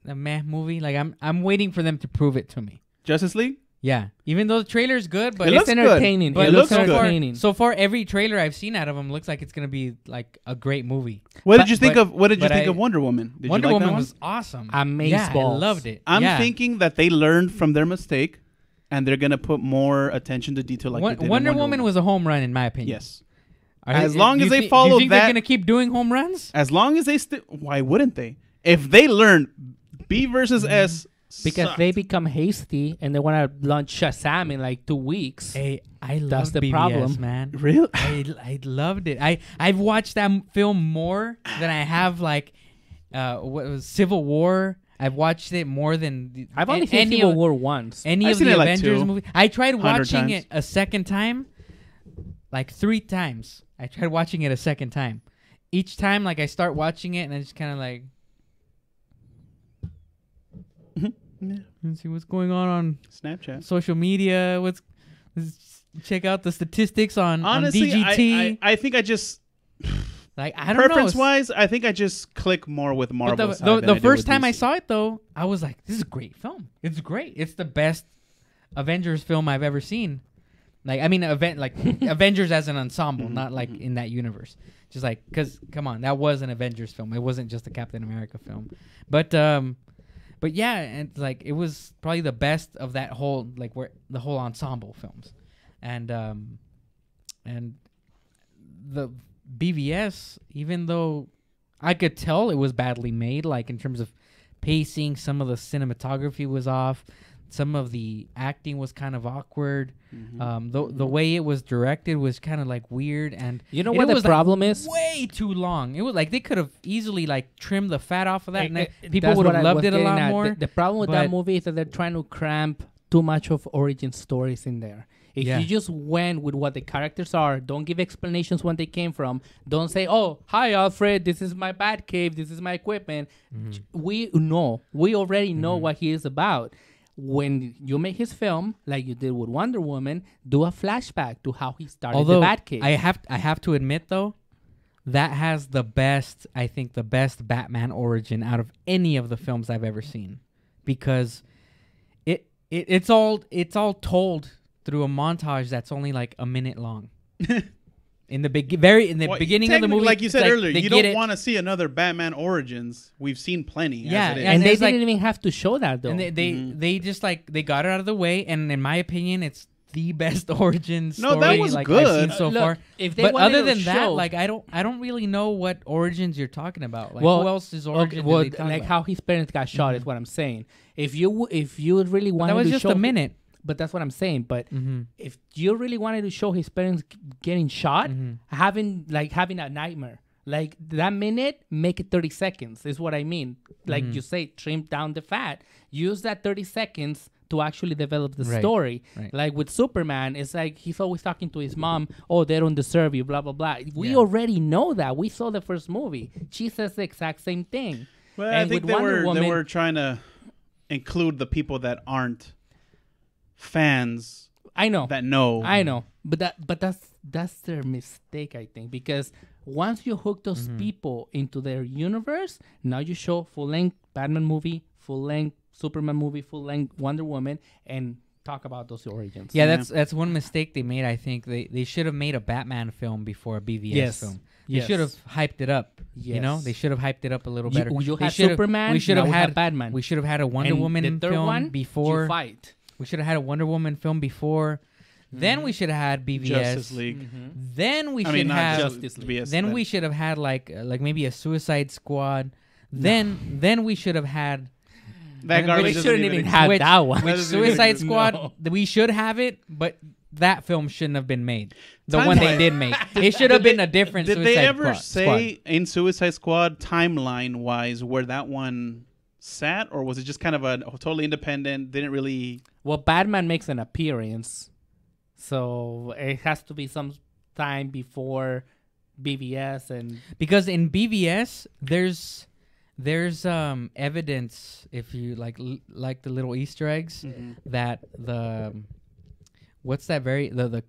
[SPEAKER 2] a meh movie. Like I'm waiting for them to prove it to me.
[SPEAKER 1] Justice League.
[SPEAKER 2] Yeah, even though the trailer's good, but
[SPEAKER 1] It
[SPEAKER 3] It's
[SPEAKER 1] looks good.
[SPEAKER 3] entertaining.
[SPEAKER 2] But
[SPEAKER 1] It looks
[SPEAKER 2] so
[SPEAKER 1] good.
[SPEAKER 2] far,
[SPEAKER 3] entertaining.
[SPEAKER 2] so far, every trailer I've seen out of him looks like it's gonna be like a great movie.
[SPEAKER 1] What
[SPEAKER 2] But-
[SPEAKER 1] did you think
[SPEAKER 2] but-
[SPEAKER 1] of? What did you
[SPEAKER 2] but
[SPEAKER 1] think
[SPEAKER 2] I-
[SPEAKER 1] of Wonder Woman? Did
[SPEAKER 2] Wonder
[SPEAKER 1] you like
[SPEAKER 2] Woman
[SPEAKER 1] that one?
[SPEAKER 2] was awesome.
[SPEAKER 3] Amazeballs.
[SPEAKER 2] Yeah, I loved it.
[SPEAKER 1] I'm
[SPEAKER 2] Yeah.
[SPEAKER 1] thinking that they learned from their mistake, and they're gonna put more attention to detail. Like they did in
[SPEAKER 2] Wonder Woman was a home run in my opinion.
[SPEAKER 1] Yes.
[SPEAKER 2] Are
[SPEAKER 1] As long
[SPEAKER 2] do
[SPEAKER 1] as
[SPEAKER 2] you
[SPEAKER 1] they
[SPEAKER 2] thi-
[SPEAKER 1] follow
[SPEAKER 2] do you think
[SPEAKER 1] that-
[SPEAKER 2] they're gonna keep doing home runs?
[SPEAKER 1] As long as they why wouldn't they? If they learn B versus S,
[SPEAKER 3] Because
[SPEAKER 1] sucked.
[SPEAKER 3] they become hasty and they want to launch Shazam in like 2 weeks.
[SPEAKER 2] Hey, I
[SPEAKER 3] That's
[SPEAKER 2] love
[SPEAKER 3] the
[SPEAKER 2] BVS,
[SPEAKER 3] problem.
[SPEAKER 2] man.
[SPEAKER 1] Really?
[SPEAKER 2] I loved it. I've watched that film more than I have like what was Civil War. I've watched it more than
[SPEAKER 3] I've only seen
[SPEAKER 2] any
[SPEAKER 3] Civil
[SPEAKER 2] of,
[SPEAKER 3] War once.
[SPEAKER 2] any
[SPEAKER 1] I've
[SPEAKER 2] of
[SPEAKER 1] seen
[SPEAKER 2] the
[SPEAKER 1] it like
[SPEAKER 2] Avengers
[SPEAKER 1] 200
[SPEAKER 2] movies. I tried watching
[SPEAKER 1] times.
[SPEAKER 2] it a second time, like 3 times. I tried watching it a second time. Each time, like I start watching it and I just kind of like, let's see what's going on
[SPEAKER 1] Snapchat.
[SPEAKER 2] social media. Let's check out the statistics on
[SPEAKER 1] Honestly,
[SPEAKER 2] on DGT.
[SPEAKER 1] I think I just
[SPEAKER 2] like I don't know.
[SPEAKER 1] preference wise, I think I just click more with Marvel.
[SPEAKER 2] But
[SPEAKER 1] side
[SPEAKER 2] the
[SPEAKER 1] than I do
[SPEAKER 2] first
[SPEAKER 1] with
[SPEAKER 2] time I
[SPEAKER 1] DC.
[SPEAKER 2] saw it, though, I was like, this is a great film. It's great. It's the best Avengers film I've ever seen. Like, I mean, Avengers as an ensemble, not like in that universe. Just like, because come on, that was an Avengers film. It wasn't just a Captain America film. But yeah, and like it was probably the best of that whole like where the whole ensemble films, and the BVS, even though I could tell it was badly made, like in terms of pacing, some of the cinematography was off. Some of the acting was kind of awkward. The way it was directed was kind of like weird, and
[SPEAKER 3] You know what the problem is?
[SPEAKER 2] way too long. It was like they could have easily like trimmed the fat off of that, and people
[SPEAKER 3] That's
[SPEAKER 2] would
[SPEAKER 3] what
[SPEAKER 2] have
[SPEAKER 3] I
[SPEAKER 2] loved
[SPEAKER 3] was
[SPEAKER 2] it a
[SPEAKER 3] getting
[SPEAKER 2] lot
[SPEAKER 3] at.
[SPEAKER 2] more.
[SPEAKER 3] The problem with
[SPEAKER 2] but-
[SPEAKER 3] that movie is that they're trying to cramp too much of origin stories in there. If
[SPEAKER 2] Yeah.
[SPEAKER 3] you just went with what the characters are, don't give explanations when they came from. Don't say, "Oh, hi Alfred, this is my bat cave, this is my equipment." We already know what he is about. When you make his film, like you did with Wonder Woman, do a flashback to how he started
[SPEAKER 2] Although
[SPEAKER 3] the Batcave.
[SPEAKER 2] I have to admit though, that has the best Batman origin out of any of the films I've ever seen, because it's all told through a montage that's only like a minute long. In the beginning of the movie,
[SPEAKER 1] like you
[SPEAKER 2] it's
[SPEAKER 1] said earlier,
[SPEAKER 2] they
[SPEAKER 1] you
[SPEAKER 2] get
[SPEAKER 1] don't
[SPEAKER 2] it.
[SPEAKER 1] want to see another Batman Origins. We've seen plenty.
[SPEAKER 2] Yeah,
[SPEAKER 1] as it is.
[SPEAKER 3] and they
[SPEAKER 2] there's,
[SPEAKER 3] didn't
[SPEAKER 2] like-
[SPEAKER 3] even have to show that though.
[SPEAKER 2] And they just like they got it out of the way, and in my opinion, it's the best origin story
[SPEAKER 1] No, that was
[SPEAKER 2] like
[SPEAKER 1] good.
[SPEAKER 2] I've seen so
[SPEAKER 3] Look,
[SPEAKER 2] far.
[SPEAKER 3] if they
[SPEAKER 2] But
[SPEAKER 3] wanted
[SPEAKER 2] other
[SPEAKER 3] to
[SPEAKER 2] than that,
[SPEAKER 3] show-
[SPEAKER 2] like I don't really know what origins you're talking about. Like
[SPEAKER 3] Well,
[SPEAKER 2] who else's origin?
[SPEAKER 3] Okay, well,
[SPEAKER 2] did they talk
[SPEAKER 3] like
[SPEAKER 2] about?
[SPEAKER 3] how his parents got shot is what I'm saying. If you really wanted
[SPEAKER 2] that was
[SPEAKER 3] to
[SPEAKER 2] just
[SPEAKER 3] show
[SPEAKER 2] a minute.
[SPEAKER 3] but that's what I'm saying. But
[SPEAKER 2] Mhm.
[SPEAKER 3] if you really wanted to show his parents getting shot, having a nightmare, like that minute, make it 30 seconds is what I mean. Like you say, trim down the fat. Use that 30 seconds to actually develop the
[SPEAKER 2] Right,
[SPEAKER 3] story.
[SPEAKER 2] right.
[SPEAKER 3] Like with Superman, it's like he's always talking to his mom. Oh, they don't deserve you. Blah blah blah. We
[SPEAKER 2] Yeah.
[SPEAKER 3] already know that. We saw the first movie. She says the exact same thing.
[SPEAKER 1] Well, I
[SPEAKER 3] And
[SPEAKER 1] think
[SPEAKER 3] with
[SPEAKER 1] they
[SPEAKER 3] Wonder
[SPEAKER 1] were
[SPEAKER 3] Woman-
[SPEAKER 1] trying to include the people that aren't fans
[SPEAKER 3] I know.
[SPEAKER 1] that know.
[SPEAKER 3] I know, but that's their mistake, I think, because once you hook those people into their universe, now you show full length Batman movie, full length Superman movie, full length Wonder Woman, and talk about those origins.
[SPEAKER 2] Yeah, that's one mistake they made. I think they should have made a Batman film before a BVS
[SPEAKER 3] Yes.
[SPEAKER 2] film. They
[SPEAKER 3] Yes.
[SPEAKER 2] should have hyped it up. You know,
[SPEAKER 3] Yes.
[SPEAKER 2] they should have hyped it up a little
[SPEAKER 3] You-
[SPEAKER 2] better.
[SPEAKER 3] you
[SPEAKER 2] They
[SPEAKER 3] had
[SPEAKER 2] should've-
[SPEAKER 3] Superman,
[SPEAKER 2] We should
[SPEAKER 3] now
[SPEAKER 2] have
[SPEAKER 3] we have
[SPEAKER 2] had
[SPEAKER 3] Batman.
[SPEAKER 2] We should have had a Wonder
[SPEAKER 3] And
[SPEAKER 2] Woman
[SPEAKER 3] the third
[SPEAKER 2] film
[SPEAKER 3] one,
[SPEAKER 2] before.
[SPEAKER 3] you fight.
[SPEAKER 2] We should have had a Wonder Woman film before. Then we should have had BVS.
[SPEAKER 1] Justice League.
[SPEAKER 2] Then we
[SPEAKER 1] I
[SPEAKER 2] should
[SPEAKER 1] mean, not
[SPEAKER 2] have.
[SPEAKER 3] Justice League.
[SPEAKER 1] BS,
[SPEAKER 2] Then
[SPEAKER 1] but-
[SPEAKER 2] we should have had like maybe a Suicide Squad. Then we should have had
[SPEAKER 1] that garbage
[SPEAKER 3] We
[SPEAKER 1] doesn't
[SPEAKER 3] shouldn't even
[SPEAKER 1] exist.
[SPEAKER 3] have
[SPEAKER 2] which,
[SPEAKER 3] that one.
[SPEAKER 2] which
[SPEAKER 1] That doesn't even
[SPEAKER 2] Suicide
[SPEAKER 1] exist.
[SPEAKER 2] Squad.
[SPEAKER 3] No.
[SPEAKER 2] We should have it, but that film shouldn't have been made. The
[SPEAKER 1] Timeline.
[SPEAKER 2] one they did make. It should have been a different.
[SPEAKER 1] Did
[SPEAKER 2] Suicide
[SPEAKER 1] they ever
[SPEAKER 2] Squad.
[SPEAKER 1] say in Suicide Squad timeline wise where that one sat, or was it just kind of a totally independent? Didn't really.
[SPEAKER 3] Well, Batman makes an appearance, so it has to be some time before BVS and
[SPEAKER 2] Because in BVS, there's evidence, if you like the little Easter eggs, that what's that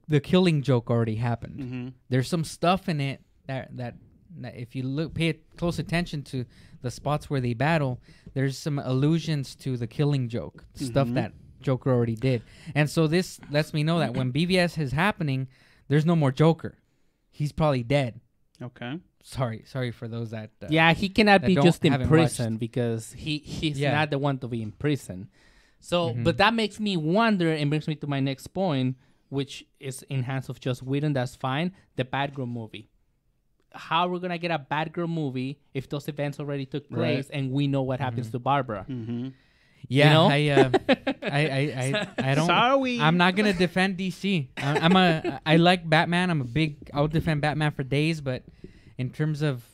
[SPEAKER 2] the Killing Joke already happened.
[SPEAKER 1] Mm-hmm.
[SPEAKER 2] There's some stuff in it that if you pay close attention to the spots where they battle, there's some allusions to the Killing Joke, stuff that Joker already did. And so this lets me know that when BVS is happening, there's no more Joker. He's probably dead.
[SPEAKER 1] Okay.
[SPEAKER 2] Sorry for those that
[SPEAKER 3] yeah, he cannot
[SPEAKER 2] that
[SPEAKER 3] be
[SPEAKER 2] don't-
[SPEAKER 3] just in
[SPEAKER 2] haven't
[SPEAKER 3] prison
[SPEAKER 2] watched.
[SPEAKER 3] because he's
[SPEAKER 2] Yeah.
[SPEAKER 3] not the one to be in prison. So, but that makes me wonder and brings me to my next point, which is in hands of Joss Whedon. That's fine. The Batgirl movie. How are we gonna get a Batgirl movie if those events already took place and we know what happens to Barbara?
[SPEAKER 1] Mm-hmm.
[SPEAKER 2] Yeah,
[SPEAKER 3] know?
[SPEAKER 2] I don't.
[SPEAKER 1] Sorry.
[SPEAKER 2] I'm not gonna defend DC. I like Batman. I'll defend Batman for days. But in terms of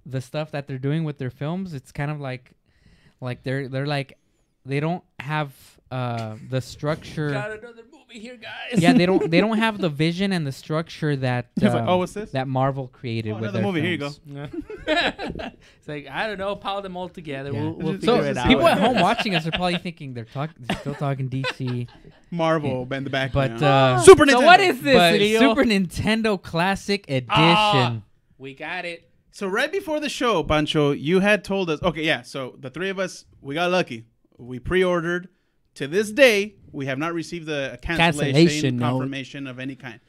[SPEAKER 2] the stuff that they're doing with their films, it's kind of like they're like they don't have the structure.
[SPEAKER 3] Got another movie here, guys.
[SPEAKER 2] Yeah, they don't have the vision and the structure that
[SPEAKER 1] Oh, what's this?
[SPEAKER 2] that Marvel created with
[SPEAKER 1] another
[SPEAKER 2] their
[SPEAKER 1] movie. Here you
[SPEAKER 2] films.
[SPEAKER 1] go.
[SPEAKER 3] It's like, I don't know, pile them all together.
[SPEAKER 2] Yeah.
[SPEAKER 3] We'll
[SPEAKER 1] So
[SPEAKER 3] figure it out.
[SPEAKER 2] People at home watching us are probably thinking they're still talking DC.
[SPEAKER 1] Marvel, bend the back.
[SPEAKER 2] But
[SPEAKER 1] Super Nintendo.
[SPEAKER 3] So what is this,
[SPEAKER 2] but
[SPEAKER 3] Leo?
[SPEAKER 2] Super Nintendo Classic Edition.
[SPEAKER 3] Ah! We got it.
[SPEAKER 1] So right before the show, Pancho, you had told us. Okay, yeah. So the three of us, we got lucky. We pre-ordered. To this day, we have not received a cancellation
[SPEAKER 3] Cancellation note.
[SPEAKER 1] confirmation of any kind.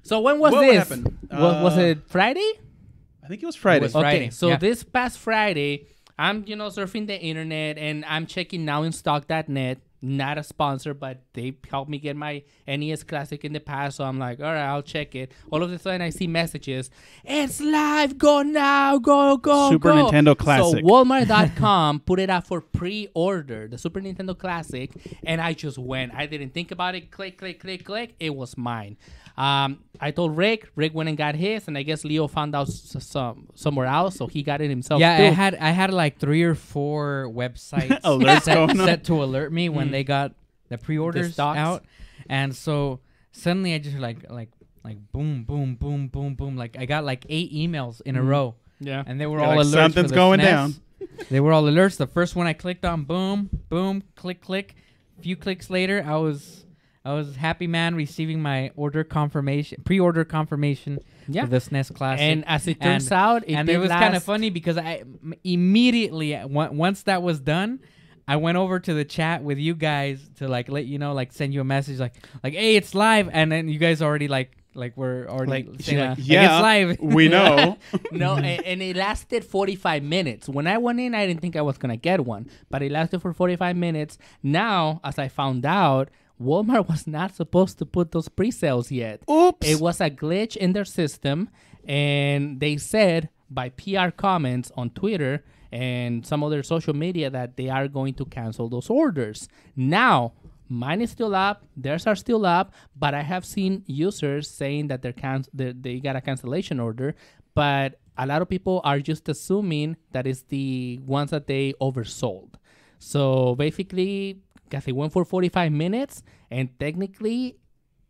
[SPEAKER 3] So when was
[SPEAKER 1] What
[SPEAKER 3] this?
[SPEAKER 1] happened?
[SPEAKER 3] Was it Friday?
[SPEAKER 1] I think it was Friday.
[SPEAKER 2] It was Friday.
[SPEAKER 3] Okay, so
[SPEAKER 2] yeah.
[SPEAKER 3] this past Friday, I'm surfing the internet and I'm checking nowinstock.net. Not a sponsor, but they helped me get my NES Classic in the past. So I'm like, all right, I'll check it. All of a sudden, I see messages. It's live. Go now. Go, go,
[SPEAKER 1] Super
[SPEAKER 3] go.
[SPEAKER 1] Nintendo Classic.
[SPEAKER 3] So Walmart.com put it out for pre-order, the Super Nintendo Classic. And I just went. I didn't think about it. Click, click, click, click. It was mine. I told Rick. Rick went and got his. And I guess Leo found out somewhere else. So he got it himself,
[SPEAKER 2] Yeah,
[SPEAKER 3] too.
[SPEAKER 2] I had like 3 or 4 websites
[SPEAKER 1] Alerts going on.
[SPEAKER 2] set to alert me when they got the pre-orders
[SPEAKER 3] stocks.
[SPEAKER 2] out, and so suddenly I just like boom, boom, boom, boom, boom. Like I got like 8 emails in a row,
[SPEAKER 3] Yeah.
[SPEAKER 2] and they were
[SPEAKER 1] You're
[SPEAKER 2] all
[SPEAKER 1] like,
[SPEAKER 2] alerts.
[SPEAKER 1] something's
[SPEAKER 2] for the
[SPEAKER 1] going
[SPEAKER 2] SNES.
[SPEAKER 1] down.
[SPEAKER 2] They were all alerts. The first one I clicked on, boom, boom, click, click. A few clicks later, I was happy man receiving my pre-order confirmation
[SPEAKER 3] Yeah.
[SPEAKER 2] for the SNES Classic.
[SPEAKER 3] And as it turns out,
[SPEAKER 2] it was kind of funny because I immediately once that was done, I went over to the chat with you guys to like let you know, like send you a message like hey, it's live, and then you guys already like we're already saying
[SPEAKER 3] yeah.
[SPEAKER 2] like,
[SPEAKER 1] Yeah,
[SPEAKER 2] it's live.
[SPEAKER 1] we know.
[SPEAKER 3] No, and it lasted 45 minutes. When I went in, I didn't think I was going to get one, but it lasted for 45 minutes. Now, as I found out, Walmart was not supposed to put those pre-sales yet.
[SPEAKER 1] Oops.
[SPEAKER 3] It was a glitch in their system, and they said by PR comments on Twitter and some other social media that they are going to cancel those orders. Now, mine is still up, theirs are still up, but I have seen users saying that they got a cancellation order, but a lot of people are just assuming that it's the ones that they oversold. So basically, because they went for 45 minutes, and technically,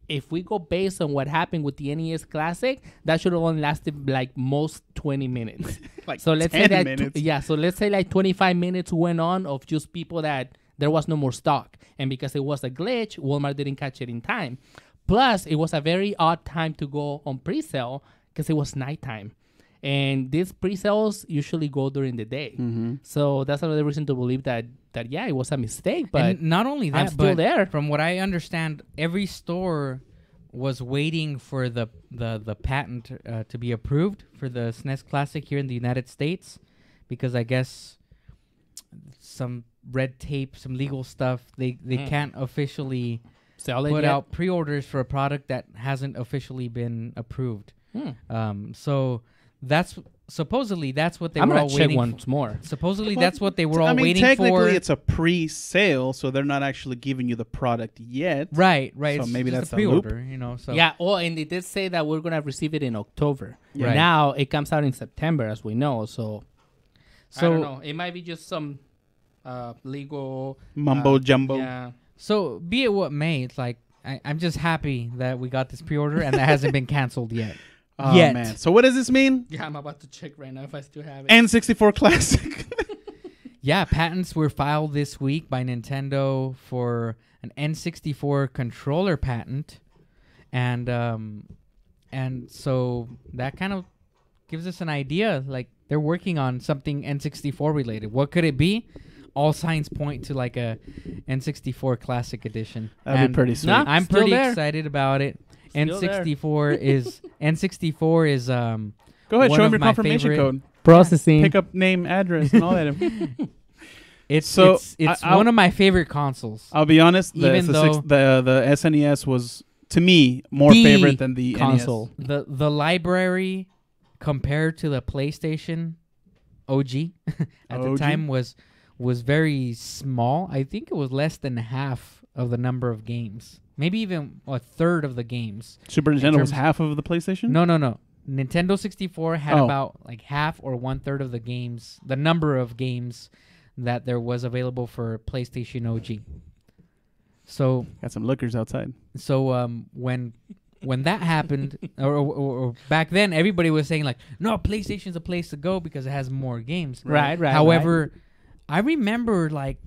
[SPEAKER 3] if we go based on what happened with the NES Classic, that should have only lasted like most 20 minutes.
[SPEAKER 1] Like
[SPEAKER 3] So let's
[SPEAKER 1] 10
[SPEAKER 3] say that
[SPEAKER 1] minutes.
[SPEAKER 3] so let's say like 25 minutes went on of just people that there was no more stock, and because it was a glitch, Walmart didn't catch it in time. Plus, it was a very odd time to go on pre-sale because it was nighttime, and these pre-sales usually go during the day. So that's another reason to believe that yeah, it was a mistake. But
[SPEAKER 2] And not only that,
[SPEAKER 3] I'm still
[SPEAKER 2] but
[SPEAKER 3] there.
[SPEAKER 2] from what I understand, every store was waiting for the patent to be approved for the SNES Classic here in the United States, because I guess some red tape, some legal stuff, they can't officially
[SPEAKER 3] sell it
[SPEAKER 2] put
[SPEAKER 3] yet?
[SPEAKER 2] out pre-orders for a product that hasn't officially been approved. So that's supposedly that's what they
[SPEAKER 3] I'm
[SPEAKER 2] were all
[SPEAKER 3] gonna check
[SPEAKER 2] waiting
[SPEAKER 3] once more.
[SPEAKER 2] Supposedly
[SPEAKER 1] Well,
[SPEAKER 2] that's what they were all
[SPEAKER 1] I mean,
[SPEAKER 2] waiting
[SPEAKER 1] technically,
[SPEAKER 2] for.
[SPEAKER 1] it's a pre-sale, so they're not actually giving you the product yet.
[SPEAKER 2] Right.
[SPEAKER 1] So
[SPEAKER 2] It's
[SPEAKER 1] maybe
[SPEAKER 2] just
[SPEAKER 1] that's
[SPEAKER 2] a
[SPEAKER 1] the loop.
[SPEAKER 2] pre-order, you know. So
[SPEAKER 3] Yeah. Oh, and they did say that we're gonna receive it in October.
[SPEAKER 2] Right.
[SPEAKER 3] Now it comes out in September, as we know. So I
[SPEAKER 2] So
[SPEAKER 3] don't know. It might be just some legal
[SPEAKER 1] Mumbo jumbo.
[SPEAKER 3] Yeah.
[SPEAKER 2] So be it what may, it's like I'm just happy that we got this pre-order and that hasn't been canceled yet.
[SPEAKER 1] Oh,
[SPEAKER 2] Yet.
[SPEAKER 1] man. So what does this mean?
[SPEAKER 3] Yeah, I'm about to check right now if I still have it.
[SPEAKER 1] N64 Classic.
[SPEAKER 2] Yeah, patents were filed this week by Nintendo for an N64 controller patent, and so that kind of gives us an idea. Like they're working on something N64 related. What could it be? All signs point to like a N64 Classic Edition.
[SPEAKER 1] That'd
[SPEAKER 2] And
[SPEAKER 1] be pretty sweet.
[SPEAKER 3] Nah.
[SPEAKER 2] I'm
[SPEAKER 3] Still
[SPEAKER 2] pretty
[SPEAKER 3] there.
[SPEAKER 2] excited about it.
[SPEAKER 3] Still there.
[SPEAKER 2] N64 is N64 is
[SPEAKER 1] Go ahead,
[SPEAKER 2] one
[SPEAKER 1] show
[SPEAKER 2] of
[SPEAKER 1] him your
[SPEAKER 2] my
[SPEAKER 1] confirmation
[SPEAKER 2] favorite-
[SPEAKER 1] code.
[SPEAKER 3] Processing.
[SPEAKER 1] Pick up name, address, and all that.
[SPEAKER 2] it's
[SPEAKER 1] So,
[SPEAKER 2] it's
[SPEAKER 1] I'll-
[SPEAKER 2] one of my favorite consoles.
[SPEAKER 1] I'll be honest.
[SPEAKER 2] Even though-
[SPEAKER 1] The SNES was to me more
[SPEAKER 3] The
[SPEAKER 1] favorite than the
[SPEAKER 3] console.
[SPEAKER 2] The library compared to the PlayStation OG at the
[SPEAKER 1] OG?
[SPEAKER 2] time was very small. I think it was less than half of the number of games. Maybe even a third of the games.
[SPEAKER 1] NES. Super Nintendo was
[SPEAKER 2] terms-
[SPEAKER 1] half of the PlayStation.
[SPEAKER 2] No. Nintendo 64 had
[SPEAKER 1] Oh.
[SPEAKER 2] about like half or 1/3 of the games, the number of games that there was available for PlayStation OG. So
[SPEAKER 1] Got some lookers outside.
[SPEAKER 2] when that happened, or back then, everybody was saying like, no, PlayStation's a place to go because it has more games.
[SPEAKER 3] Right.
[SPEAKER 2] However, I remember like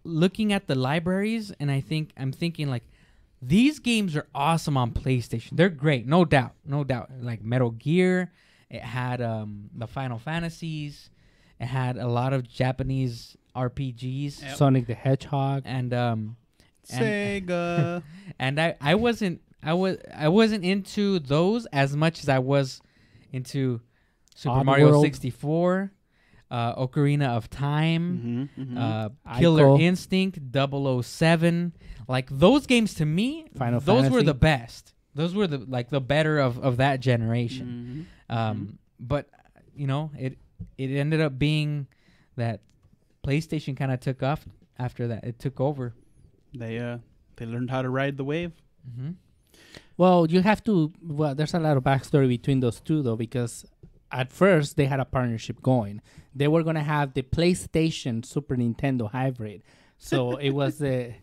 [SPEAKER 2] looking at the libraries, and I'm thinking like, these games are awesome on PlayStation. They're great, no doubt. Like Metal Gear, it had the Final Fantasies, it had a lot of Japanese RPGs,
[SPEAKER 3] Sonic the Hedgehog.
[SPEAKER 2] and
[SPEAKER 1] Sega.
[SPEAKER 2] and I wasn't into those as much as I was into Super Mario
[SPEAKER 3] Oddworld.
[SPEAKER 2] 64, Ocarina of Time,
[SPEAKER 1] Mm-hmm.
[SPEAKER 2] Killer
[SPEAKER 3] Ico.
[SPEAKER 2] Instinct, 007. Like those games to me,
[SPEAKER 3] Final
[SPEAKER 2] those were
[SPEAKER 3] Fantasy.
[SPEAKER 2] the best. Those were the better of that generation. But you know, it ended up being that PlayStation kind of took off after that. It took over.
[SPEAKER 1] They learned how to ride the wave.
[SPEAKER 2] Mm-hmm.
[SPEAKER 3] Well, you have to. Well, there's a lot of backstory between those two, though, because at first they had a partnership going. They were gonna have the PlayStation Super Nintendo hybrid. So it was the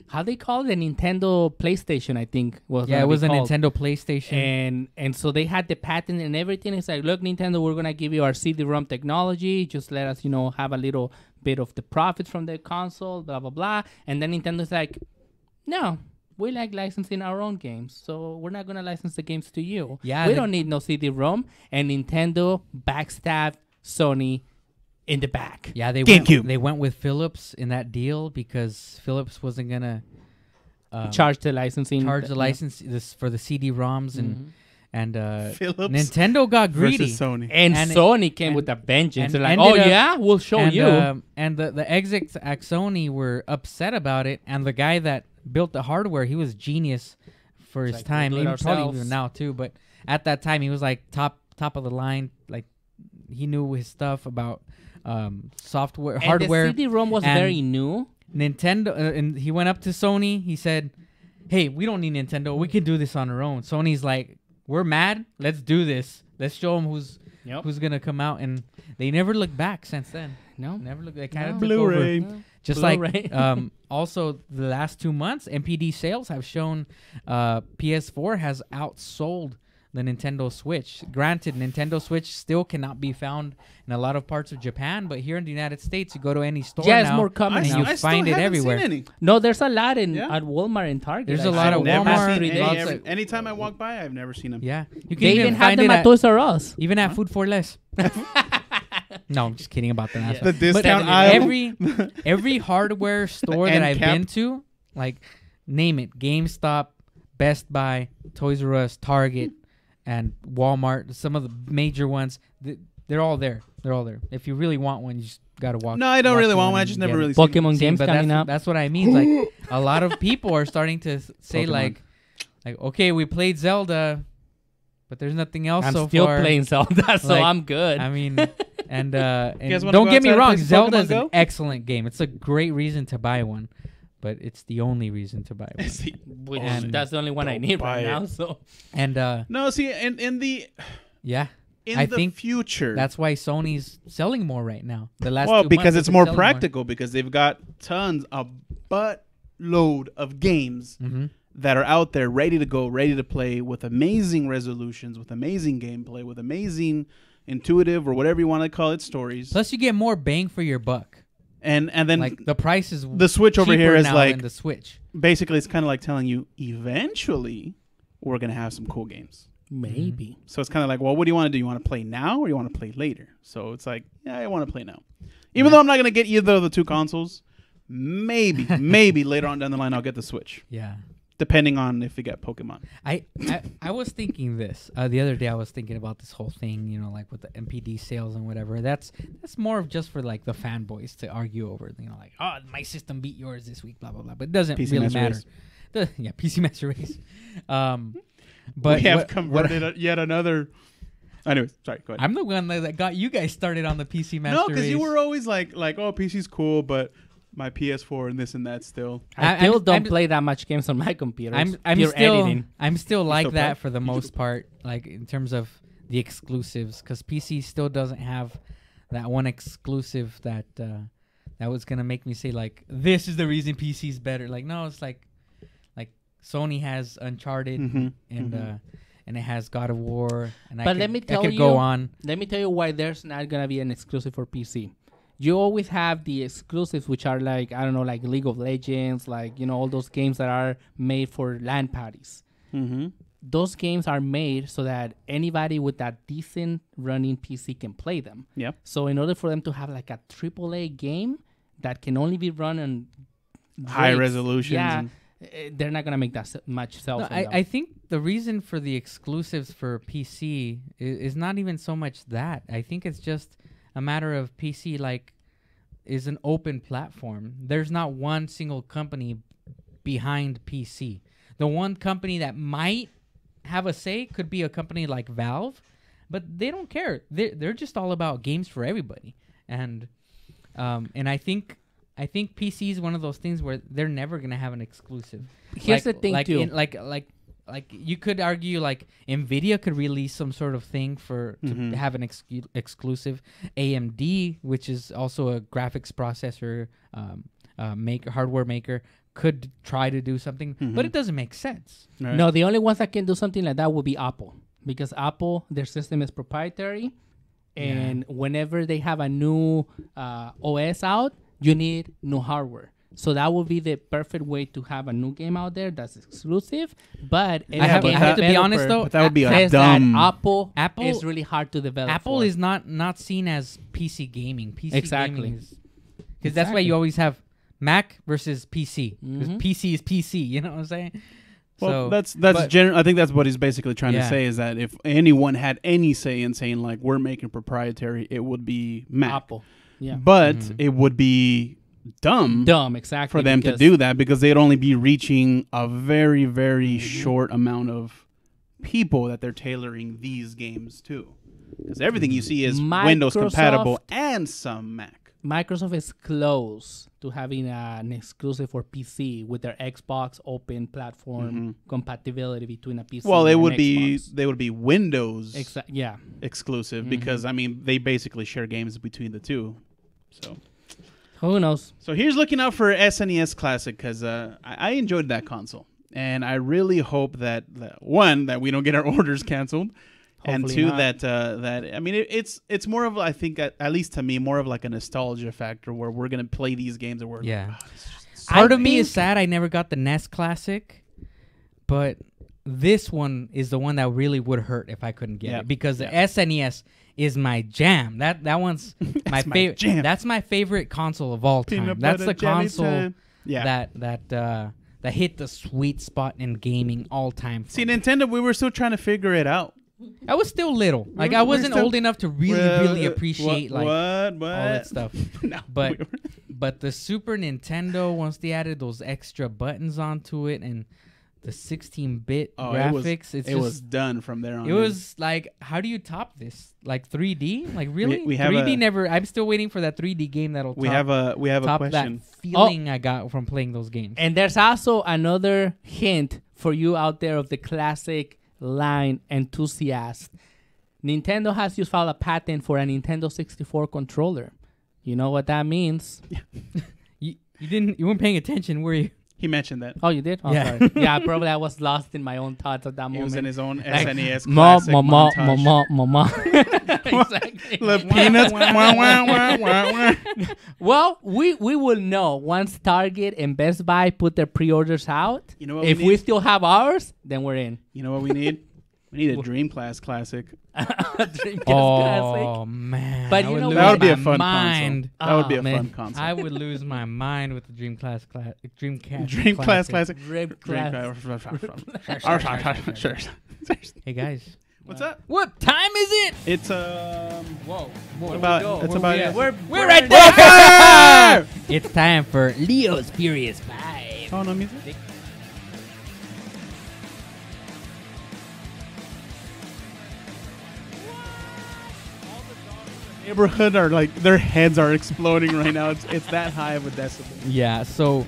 [SPEAKER 3] how they call it, the Nintendo PlayStation, I think was.
[SPEAKER 2] Yeah,
[SPEAKER 3] gonna
[SPEAKER 2] it was
[SPEAKER 3] be
[SPEAKER 2] a
[SPEAKER 3] called.
[SPEAKER 2] Nintendo PlayStation.
[SPEAKER 3] And so they had the patent and everything. It's like, look, Nintendo, we're gonna give you our CD-ROM technology. Just let us, have a little bit of the profits from the console, blah blah blah. And then Nintendo's like, no, we like licensing our own games, so we're not gonna license the games to you.
[SPEAKER 2] Yeah,
[SPEAKER 3] we
[SPEAKER 2] the-
[SPEAKER 3] don't need no CD-ROM. And Nintendo backstabbed Sony in the back.
[SPEAKER 2] Yeah,
[SPEAKER 1] GameCube.
[SPEAKER 2] they went with Philips in that deal because Philips wasn't gonna
[SPEAKER 3] Charge the licensing.
[SPEAKER 2] charge the license this for the CD-ROMs and
[SPEAKER 1] Philips
[SPEAKER 2] Nintendo got greedy.
[SPEAKER 1] versus Sony.
[SPEAKER 3] And,
[SPEAKER 2] And it-
[SPEAKER 3] Sony came
[SPEAKER 2] and-
[SPEAKER 3] with a vengeance.
[SPEAKER 2] and
[SPEAKER 3] They're like,
[SPEAKER 2] ended
[SPEAKER 3] oh
[SPEAKER 2] up-
[SPEAKER 3] yeah, we'll show
[SPEAKER 2] and,
[SPEAKER 3] you.
[SPEAKER 2] And the execs at Sony were upset about it, and the guy that built the hardware, he was genius for his
[SPEAKER 3] like,
[SPEAKER 2] time.
[SPEAKER 3] we'll do it
[SPEAKER 2] Even probably
[SPEAKER 3] ourselves.
[SPEAKER 2] even now too, but at that time he was like top of the line. Like he knew his stuff about software,
[SPEAKER 3] And
[SPEAKER 2] hardware.
[SPEAKER 3] the CD-ROM was
[SPEAKER 2] and-
[SPEAKER 3] very new.
[SPEAKER 2] Nintendo, and he went up to Sony. He said, "Hey, we don't need Nintendo. We can do this on our own." Sony's like, "We're mad. Let's do this. Let's show them who's gonna come out." And they never looked back since then.
[SPEAKER 3] No.
[SPEAKER 2] Never looked. They kind of
[SPEAKER 3] No.
[SPEAKER 2] took over.
[SPEAKER 1] Blu-ray.
[SPEAKER 2] Just
[SPEAKER 3] Blu-ray.
[SPEAKER 2] like also the last 2 months, MPD sales have shown PS4 has outsold the Nintendo Switch. Granted, Nintendo Switch still cannot be found in a lot of parts of Japan, but here in the United States, you go to any store
[SPEAKER 3] Yeah, it's
[SPEAKER 2] now,
[SPEAKER 3] more common
[SPEAKER 2] and
[SPEAKER 3] now.
[SPEAKER 2] you
[SPEAKER 1] I still
[SPEAKER 2] find it
[SPEAKER 1] haven't
[SPEAKER 2] everywhere.
[SPEAKER 1] Seen any.
[SPEAKER 3] No, there's a lot
[SPEAKER 1] Yeah.
[SPEAKER 3] at Walmart and Target.
[SPEAKER 2] There's
[SPEAKER 3] I
[SPEAKER 2] a lot
[SPEAKER 3] saw.
[SPEAKER 2] of
[SPEAKER 1] Never
[SPEAKER 2] Walmart,
[SPEAKER 1] seen
[SPEAKER 3] Three
[SPEAKER 1] any.
[SPEAKER 3] days.
[SPEAKER 1] Anytime I walk by, I've never seen them.
[SPEAKER 2] Yeah, you can
[SPEAKER 3] They
[SPEAKER 2] even
[SPEAKER 3] even have
[SPEAKER 2] find
[SPEAKER 3] them
[SPEAKER 2] it
[SPEAKER 3] at Toys R Us.
[SPEAKER 2] even at Food for Less. No, I'm just kidding about that.
[SPEAKER 1] The discount
[SPEAKER 2] But
[SPEAKER 1] aisle.
[SPEAKER 2] every hardware store that
[SPEAKER 1] End
[SPEAKER 2] I've
[SPEAKER 1] cap.
[SPEAKER 2] been to, like name it, GameStop, Best Buy, Toys R Us, Target, and Walmart, some of the major ones, they're all there. They're all there. If you really want one, you just gotta walk.
[SPEAKER 1] No, I don't
[SPEAKER 2] walk
[SPEAKER 1] really
[SPEAKER 2] to
[SPEAKER 1] want
[SPEAKER 2] one
[SPEAKER 1] one. I
[SPEAKER 2] and
[SPEAKER 1] just
[SPEAKER 2] get
[SPEAKER 1] never
[SPEAKER 2] it.
[SPEAKER 1] really seen them.
[SPEAKER 3] Pokemon
[SPEAKER 2] See,
[SPEAKER 3] games
[SPEAKER 2] but
[SPEAKER 3] coming
[SPEAKER 2] that's,
[SPEAKER 3] up.
[SPEAKER 2] that's what I mean. Like a lot of people are starting to say
[SPEAKER 1] Pokemon.
[SPEAKER 2] like, okay, we played Zelda, but there's nothing else
[SPEAKER 3] I'm
[SPEAKER 2] so
[SPEAKER 3] still
[SPEAKER 2] far.
[SPEAKER 3] playing Zelda, so
[SPEAKER 2] Like,
[SPEAKER 3] I'm good.
[SPEAKER 2] I mean, and
[SPEAKER 1] guys wanna
[SPEAKER 2] don't
[SPEAKER 1] go
[SPEAKER 2] get me
[SPEAKER 1] outside and
[SPEAKER 2] wrong,
[SPEAKER 1] play some
[SPEAKER 2] Zelda
[SPEAKER 1] Pokemon
[SPEAKER 2] is an
[SPEAKER 1] Go?
[SPEAKER 2] excellent game. It's a great reason to buy one, but it's the only reason to buy one.
[SPEAKER 3] Which
[SPEAKER 2] and
[SPEAKER 3] that's the only one I
[SPEAKER 1] don't
[SPEAKER 3] need
[SPEAKER 1] buy
[SPEAKER 3] right
[SPEAKER 1] it.
[SPEAKER 3] now. So
[SPEAKER 2] And
[SPEAKER 1] No, see, in the
[SPEAKER 2] yeah, I think
[SPEAKER 1] future,
[SPEAKER 2] that's why Sony's selling more right now. The last
[SPEAKER 1] well
[SPEAKER 2] 2
[SPEAKER 1] because
[SPEAKER 2] months,
[SPEAKER 1] it's
[SPEAKER 2] they've been
[SPEAKER 1] more
[SPEAKER 2] selling
[SPEAKER 1] practical because they've got a buttload of games
[SPEAKER 2] Mhm.
[SPEAKER 1] that are out there ready to go, ready to play with amazing resolutions, with amazing gameplay, with amazing intuitive or whatever you want to call it stories.
[SPEAKER 2] Plus, you get more bang for your buck.
[SPEAKER 1] And then
[SPEAKER 2] Like the price is
[SPEAKER 1] the Switch over here
[SPEAKER 2] cheaper
[SPEAKER 1] is
[SPEAKER 2] now
[SPEAKER 1] like
[SPEAKER 2] than the Switch.
[SPEAKER 1] basically it's kind of like telling you eventually we're gonna have some cool games.
[SPEAKER 3] maybe.
[SPEAKER 1] So it's kind of like, well, what do you want to do? You want to play now or you want to play later? So it's like, yeah, I want to play now. Even though I'm not going to get either of the two consoles, maybe later on down the line I'll get the Switch,
[SPEAKER 2] Yeah.
[SPEAKER 1] depending on if we get Pokemon.
[SPEAKER 2] I was thinking this the other day. I was thinking about this whole thing, like with the MPD sales and whatever. That's more of just for like the fanboys to argue over. Like, oh, my system beat yours this week, blah blah blah. But it doesn't
[SPEAKER 1] PC
[SPEAKER 2] really
[SPEAKER 1] Master
[SPEAKER 2] matter.
[SPEAKER 1] Race.
[SPEAKER 2] Yeah, PC Master Race. But
[SPEAKER 1] we have
[SPEAKER 2] what-
[SPEAKER 1] converted yet another. Anyways, sorry, go ahead.
[SPEAKER 2] I'm the one that got you guys started on the PC Master
[SPEAKER 1] No,
[SPEAKER 2] Race.
[SPEAKER 1] because you were always like, oh, PC's cool, but my PS4 and this and that still.
[SPEAKER 3] I still don't
[SPEAKER 2] I'm-
[SPEAKER 3] play that much games on my computer.
[SPEAKER 2] I'm
[SPEAKER 3] Pure
[SPEAKER 2] still
[SPEAKER 3] editing.
[SPEAKER 2] I'm still like
[SPEAKER 1] still
[SPEAKER 2] that
[SPEAKER 1] play?
[SPEAKER 2] for the
[SPEAKER 1] You
[SPEAKER 2] most
[SPEAKER 1] still-
[SPEAKER 2] part, like in terms of the exclusives, because PC still doesn't have that one exclusive that was gonna make me say like this is the reason PC's better. Like no, it's like Sony has Uncharted and it has God of War, and
[SPEAKER 3] But let me
[SPEAKER 2] I
[SPEAKER 3] tell
[SPEAKER 2] could go
[SPEAKER 3] you-
[SPEAKER 2] on.
[SPEAKER 3] Let me tell you why there's not gonna be an exclusive for PC. You always have the exclusives, which are like I don't know, like League of Legends, like all those games that are made for LAN parties.
[SPEAKER 1] Mm-hmm.
[SPEAKER 3] Those games are made so that anybody with that decent running PC can play them.
[SPEAKER 1] Yep.
[SPEAKER 3] So in order for them to have like a AAA game that can only be run on
[SPEAKER 1] High
[SPEAKER 3] great-
[SPEAKER 1] resolutions.
[SPEAKER 3] yeah,
[SPEAKER 1] and-
[SPEAKER 3] they're not gonna make that much sales.
[SPEAKER 2] No,
[SPEAKER 3] on them.
[SPEAKER 2] I think the reason for the exclusives for PC is not even so much that. I think it's just a matter of PC is an open platform. There's not one single company behind PC. The one company that might have a say could be a company like Valve, but they don't care. They're just all about games for everybody. And I think PC is one of those things where they're never gonna have an exclusive.
[SPEAKER 3] Here's the thing, too.
[SPEAKER 2] Like you could argue like Nvidia could release some sort of thing to have an exclusive. AMD, which is also a graphics processor hardware maker, could try to do something, but it doesn't make sense.
[SPEAKER 1] Right.
[SPEAKER 3] No, the only ones that can do something like that would be Apple, because Apple, their system is proprietary, and whenever they have a new OS out, you need new hardware. So that would be the perfect way to have a new game out there that's exclusive. But
[SPEAKER 2] I have to be honest though.
[SPEAKER 1] But that would be a
[SPEAKER 3] says
[SPEAKER 1] dumb.
[SPEAKER 3] that Apple
[SPEAKER 2] Apple
[SPEAKER 3] is really hard to develop.
[SPEAKER 2] Apple
[SPEAKER 3] for.
[SPEAKER 2] is not seen as PC gaming. PC
[SPEAKER 3] Exactly.
[SPEAKER 2] gaming because that's why you always have Mac versus PC. Because
[SPEAKER 3] Mhm.
[SPEAKER 2] PC is PC. You know what I'm saying?
[SPEAKER 1] Well,
[SPEAKER 2] So,
[SPEAKER 1] that's
[SPEAKER 2] but-
[SPEAKER 1] I think that's what he's basically trying to
[SPEAKER 2] Yeah.
[SPEAKER 1] say, is that if anyone had any say in saying like we're making proprietary, it would be Mac.
[SPEAKER 3] Apple. Yeah.
[SPEAKER 1] But it would be dumb
[SPEAKER 3] Exactly.
[SPEAKER 1] for them to
[SPEAKER 3] because-
[SPEAKER 1] do that, because they'd only be reaching a very, very short amount of people that they're tailoring these games to. Because everything you see is Windows compatible
[SPEAKER 3] Microsoft-
[SPEAKER 1] and some Mac.
[SPEAKER 3] Microsoft is close to having an exclusive for PC with their Xbox open platform compatibility between a PC.
[SPEAKER 1] Well,
[SPEAKER 3] and
[SPEAKER 1] it
[SPEAKER 3] an
[SPEAKER 1] would be
[SPEAKER 3] Xbox.
[SPEAKER 1] they would be Windows
[SPEAKER 3] Yeah.
[SPEAKER 1] exclusive, because I mean they basically share games between the two. So
[SPEAKER 3] Who knows?
[SPEAKER 1] here's looking out for SNES Classic, because I enjoyed that console, and I really hope that one, that we don't get our orders canceled, and
[SPEAKER 3] Hopefully
[SPEAKER 1] two,
[SPEAKER 3] not.
[SPEAKER 1] that I mean it's more of, I think, at least to me, more of like a nostalgia factor where we're gonna play these games and we're
[SPEAKER 2] Yeah.
[SPEAKER 3] I
[SPEAKER 2] Part of me is
[SPEAKER 3] think-
[SPEAKER 2] sad I never got the NES Classic, but this one is the one that really would hurt if I couldn't get
[SPEAKER 1] Yeah.
[SPEAKER 2] it, because the
[SPEAKER 1] Yeah.
[SPEAKER 2] SNES is my jam. That one's my
[SPEAKER 1] my
[SPEAKER 2] favorite.
[SPEAKER 1] jam.
[SPEAKER 2] That's my favorite console of all time.
[SPEAKER 1] Peanut
[SPEAKER 2] That's
[SPEAKER 1] butter
[SPEAKER 2] the
[SPEAKER 1] jelly
[SPEAKER 2] console
[SPEAKER 1] time. Yeah.
[SPEAKER 2] that hit the sweet spot in gaming all time.
[SPEAKER 1] See, Nintendo, we were still trying to figure it out.
[SPEAKER 2] I was still little. Like
[SPEAKER 1] We're-
[SPEAKER 2] I
[SPEAKER 1] we're
[SPEAKER 2] wasn't
[SPEAKER 1] still-
[SPEAKER 2] old enough to really appreciate
[SPEAKER 1] what
[SPEAKER 2] all that stuff.
[SPEAKER 1] No,
[SPEAKER 2] But
[SPEAKER 1] we were-
[SPEAKER 2] but the Super Nintendo, once they added those extra buttons onto it and the 16-bit graphics,
[SPEAKER 1] it was done from there on.
[SPEAKER 2] it was like, how do you top this? Like 3D? Like really?
[SPEAKER 1] we have
[SPEAKER 2] 3D
[SPEAKER 1] a-
[SPEAKER 2] never. I'm still waiting for that 3D game that'll
[SPEAKER 1] we
[SPEAKER 2] top,
[SPEAKER 1] have a
[SPEAKER 2] top
[SPEAKER 1] question.
[SPEAKER 2] that feeling I got from playing those games.
[SPEAKER 3] And there's also another hint for you out there of the classic line enthusiast. Nintendo has just filed a patent for a Nintendo 64 controller. You know what that means?
[SPEAKER 2] You weren't paying attention, were you?
[SPEAKER 1] He mentioned that.
[SPEAKER 3] Oh, you did? Oh,
[SPEAKER 2] Yeah.
[SPEAKER 3] sorry. Yeah, probably I was lost in my own thoughts at that
[SPEAKER 1] He
[SPEAKER 3] moment.
[SPEAKER 1] was in his own
[SPEAKER 3] Like,
[SPEAKER 1] SNES
[SPEAKER 3] Ma,
[SPEAKER 1] classic
[SPEAKER 3] mama,
[SPEAKER 1] montage.
[SPEAKER 3] mama. Exactly.
[SPEAKER 1] The peanuts. Wah, wah, wah, wah, wah.
[SPEAKER 3] Well, we will know once Target and Best Buy put their pre-orders out.
[SPEAKER 1] You know what
[SPEAKER 3] If
[SPEAKER 1] we
[SPEAKER 3] we
[SPEAKER 1] need?
[SPEAKER 3] still have ours, then we're in.
[SPEAKER 1] You know what we need? We need a Dream Class Classic.
[SPEAKER 3] Dreamcast
[SPEAKER 2] Oh
[SPEAKER 3] Classic.
[SPEAKER 2] man!
[SPEAKER 3] But
[SPEAKER 2] I
[SPEAKER 3] you know
[SPEAKER 2] lose
[SPEAKER 3] what?
[SPEAKER 1] That would be a
[SPEAKER 2] my
[SPEAKER 1] fun
[SPEAKER 2] mind.
[SPEAKER 1] console. That would be
[SPEAKER 3] Oh,
[SPEAKER 1] a
[SPEAKER 3] man.
[SPEAKER 1] fun console.
[SPEAKER 2] I would lose my mind with the Dreamcast
[SPEAKER 1] Dream Class Classic.
[SPEAKER 3] Dream
[SPEAKER 1] Dream
[SPEAKER 3] Class.
[SPEAKER 1] Class. Sure.
[SPEAKER 2] Hey guys,
[SPEAKER 1] What's up?
[SPEAKER 2] what time is it?
[SPEAKER 1] It's
[SPEAKER 2] Whoa!
[SPEAKER 1] What about? It's about.
[SPEAKER 2] We're right there. It's time for Leo's Furious 5.
[SPEAKER 1] Oh no music. Neighborhood are like, their heads are exploding right now. It's that high of a decibel.
[SPEAKER 2] Yeah. So,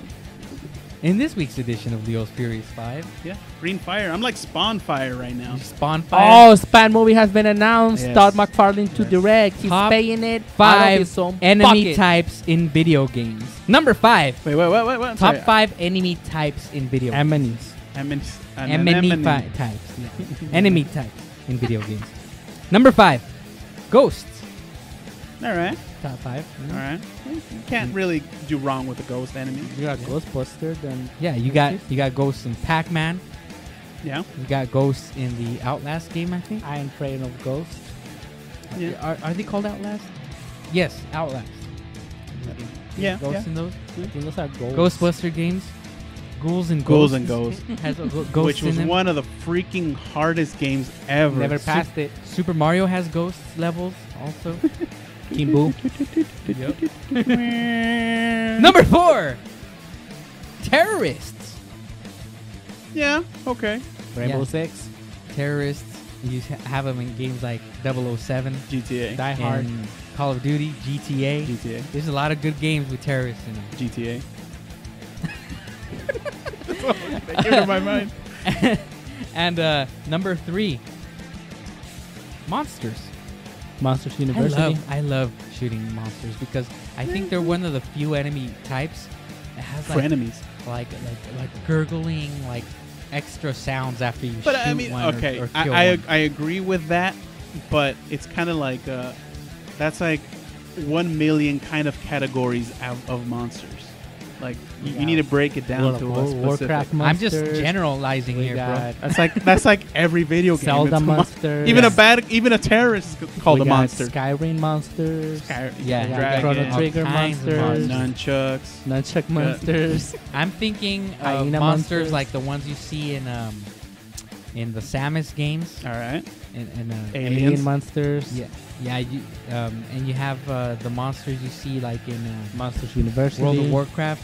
[SPEAKER 2] in this week's edition of Leo's Furious 5,
[SPEAKER 1] Yeah, Green Fire. I'm like Spawn Fire right now.
[SPEAKER 2] Spawn 5.
[SPEAKER 3] Oh, Span movie has been announced.
[SPEAKER 1] Yes.
[SPEAKER 3] Todd McFarlane to direct. He's
[SPEAKER 2] Top
[SPEAKER 3] paying it out of
[SPEAKER 2] 5
[SPEAKER 3] his own
[SPEAKER 2] enemy
[SPEAKER 3] pocket.
[SPEAKER 2] types in video games. Number 5.
[SPEAKER 1] Wait. I'm
[SPEAKER 2] Top
[SPEAKER 1] sorry.
[SPEAKER 2] 5 enemy types in video games.
[SPEAKER 3] Enemies.
[SPEAKER 2] Enemy types. Yeah. Enemy types in video games. Number 5. Ghosts.
[SPEAKER 1] All right.
[SPEAKER 2] Top 5.
[SPEAKER 1] All right. You can't really do wrong with a ghost enemy.
[SPEAKER 3] You got Ghostbuster, then
[SPEAKER 2] Yeah, you got ghosts in Pac-Man.
[SPEAKER 1] Yeah.
[SPEAKER 2] You got ghosts in the Outlast game, I think.
[SPEAKER 3] I am afraid of ghosts.
[SPEAKER 1] Yeah.
[SPEAKER 2] Are they called Outlast? Yes, Outlast.
[SPEAKER 1] Yeah.
[SPEAKER 2] Ghosts in those.
[SPEAKER 3] I think those are ghosts.
[SPEAKER 2] Ghostbuster games. Ghouls and
[SPEAKER 1] Ghouls
[SPEAKER 2] Ghosts.
[SPEAKER 1] and Ghosts,
[SPEAKER 2] Has a ghost
[SPEAKER 1] which was
[SPEAKER 2] in them.
[SPEAKER 1] one of the freaking hardest games ever.
[SPEAKER 3] Never passed it.
[SPEAKER 2] Super Mario has ghost levels also.
[SPEAKER 3] Kimbo.
[SPEAKER 2] Number 4, terrorists.
[SPEAKER 1] Yeah. Okay.
[SPEAKER 3] Rainbow
[SPEAKER 2] Yeah.
[SPEAKER 3] Six.
[SPEAKER 2] Terrorists. You have them in games like 007,
[SPEAKER 1] GTA.
[SPEAKER 3] Die Hard.
[SPEAKER 2] and Call of Duty, GTA.
[SPEAKER 1] GTA.
[SPEAKER 2] There's a lot of good games with terrorists in them.
[SPEAKER 1] GTA. That's what was came to my mind.
[SPEAKER 2] And number 3, monsters.
[SPEAKER 3] Monsters University.
[SPEAKER 2] I love shooting monsters because I think they're one of the few enemy types that has
[SPEAKER 1] For enemies.
[SPEAKER 2] like gurgling, like extra sounds after you
[SPEAKER 1] But
[SPEAKER 2] shoot
[SPEAKER 1] I mean,
[SPEAKER 2] one
[SPEAKER 1] okay,
[SPEAKER 2] or kill
[SPEAKER 1] I
[SPEAKER 2] one.
[SPEAKER 1] agree with that, but it's kind of like that's like 1 million kind of categories of monsters. Like you need to break it down
[SPEAKER 3] World
[SPEAKER 1] to
[SPEAKER 3] of
[SPEAKER 1] a specific.
[SPEAKER 3] Warcraft
[SPEAKER 2] I'm
[SPEAKER 3] monsters.
[SPEAKER 2] just generalizing
[SPEAKER 3] We
[SPEAKER 2] here, bro.
[SPEAKER 3] got
[SPEAKER 1] That's like every video game.
[SPEAKER 3] Zelda
[SPEAKER 1] It's a
[SPEAKER 3] monsters.
[SPEAKER 1] even a terrorist is called
[SPEAKER 3] We
[SPEAKER 1] a
[SPEAKER 3] got
[SPEAKER 1] monster.
[SPEAKER 3] Skyrim monsters.
[SPEAKER 2] Yeah,
[SPEAKER 3] We got
[SPEAKER 1] Dragon,
[SPEAKER 3] Chrono
[SPEAKER 1] all
[SPEAKER 3] Trigger
[SPEAKER 2] kinds of
[SPEAKER 3] monsters.
[SPEAKER 1] Nunchucks.
[SPEAKER 3] Nunchuck monsters.
[SPEAKER 2] I'm thinking of
[SPEAKER 3] Hyena
[SPEAKER 2] monsters
[SPEAKER 3] monsters.
[SPEAKER 2] like the ones you see in the Samus games.
[SPEAKER 1] All right.
[SPEAKER 2] And
[SPEAKER 1] Aliens.
[SPEAKER 3] Alien monsters.
[SPEAKER 2] yeah, and you have the monsters you see like in
[SPEAKER 3] Monsters University.
[SPEAKER 2] World of Warcraft.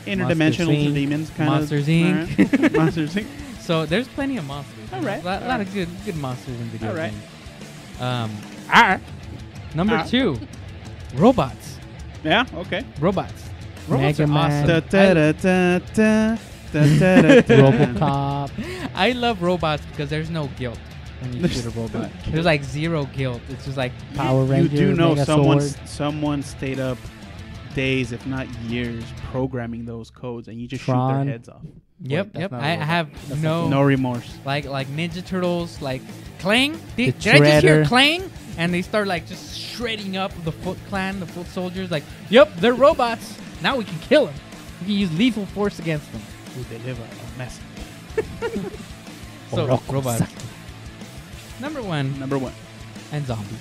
[SPEAKER 1] Interdimensional
[SPEAKER 3] Inc.
[SPEAKER 1] demons, kind
[SPEAKER 2] Monsters,
[SPEAKER 1] of.
[SPEAKER 2] Inc.
[SPEAKER 1] All right. Monsters Inc.
[SPEAKER 2] So there's plenty of monsters.
[SPEAKER 1] All right,
[SPEAKER 2] a lot,
[SPEAKER 1] all
[SPEAKER 2] lot
[SPEAKER 1] right.
[SPEAKER 2] of good monsters in video
[SPEAKER 1] All right.
[SPEAKER 2] games. Number 2, robots.
[SPEAKER 1] Yeah. Okay.
[SPEAKER 2] Robots.
[SPEAKER 3] Mega
[SPEAKER 2] Robots are
[SPEAKER 3] Man.
[SPEAKER 2] awesome.
[SPEAKER 1] Da, da, da, da, da, da, da, da.
[SPEAKER 3] RoboCop.
[SPEAKER 2] I love robots because there's no guilt when you shoot a robot. There's like zero guilt. It's just like
[SPEAKER 3] Power
[SPEAKER 1] You
[SPEAKER 3] Ranger.
[SPEAKER 1] do know
[SPEAKER 3] Megazord.
[SPEAKER 1] someone stayed up days, if not years, programming those codes, and you just shoot
[SPEAKER 3] Tron.
[SPEAKER 1] their heads off.
[SPEAKER 2] yep.
[SPEAKER 3] that's not
[SPEAKER 2] I
[SPEAKER 3] a robot.
[SPEAKER 2] have
[SPEAKER 3] That's
[SPEAKER 2] no,
[SPEAKER 1] No remorse.
[SPEAKER 2] like Ninja Turtles, like Clang.
[SPEAKER 3] The
[SPEAKER 2] Did I just hear
[SPEAKER 3] Shredder.
[SPEAKER 2] Clang? And they start like just shredding up the Foot Clan, the Foot Soldiers. Like, yep, they're robots. Now we can kill them. We can use lethal force against them.
[SPEAKER 1] We deliver a message.
[SPEAKER 2] So
[SPEAKER 3] Oroku
[SPEAKER 2] robots.
[SPEAKER 3] Saki.
[SPEAKER 2] Number 1,
[SPEAKER 1] Number 1,
[SPEAKER 2] and zombies.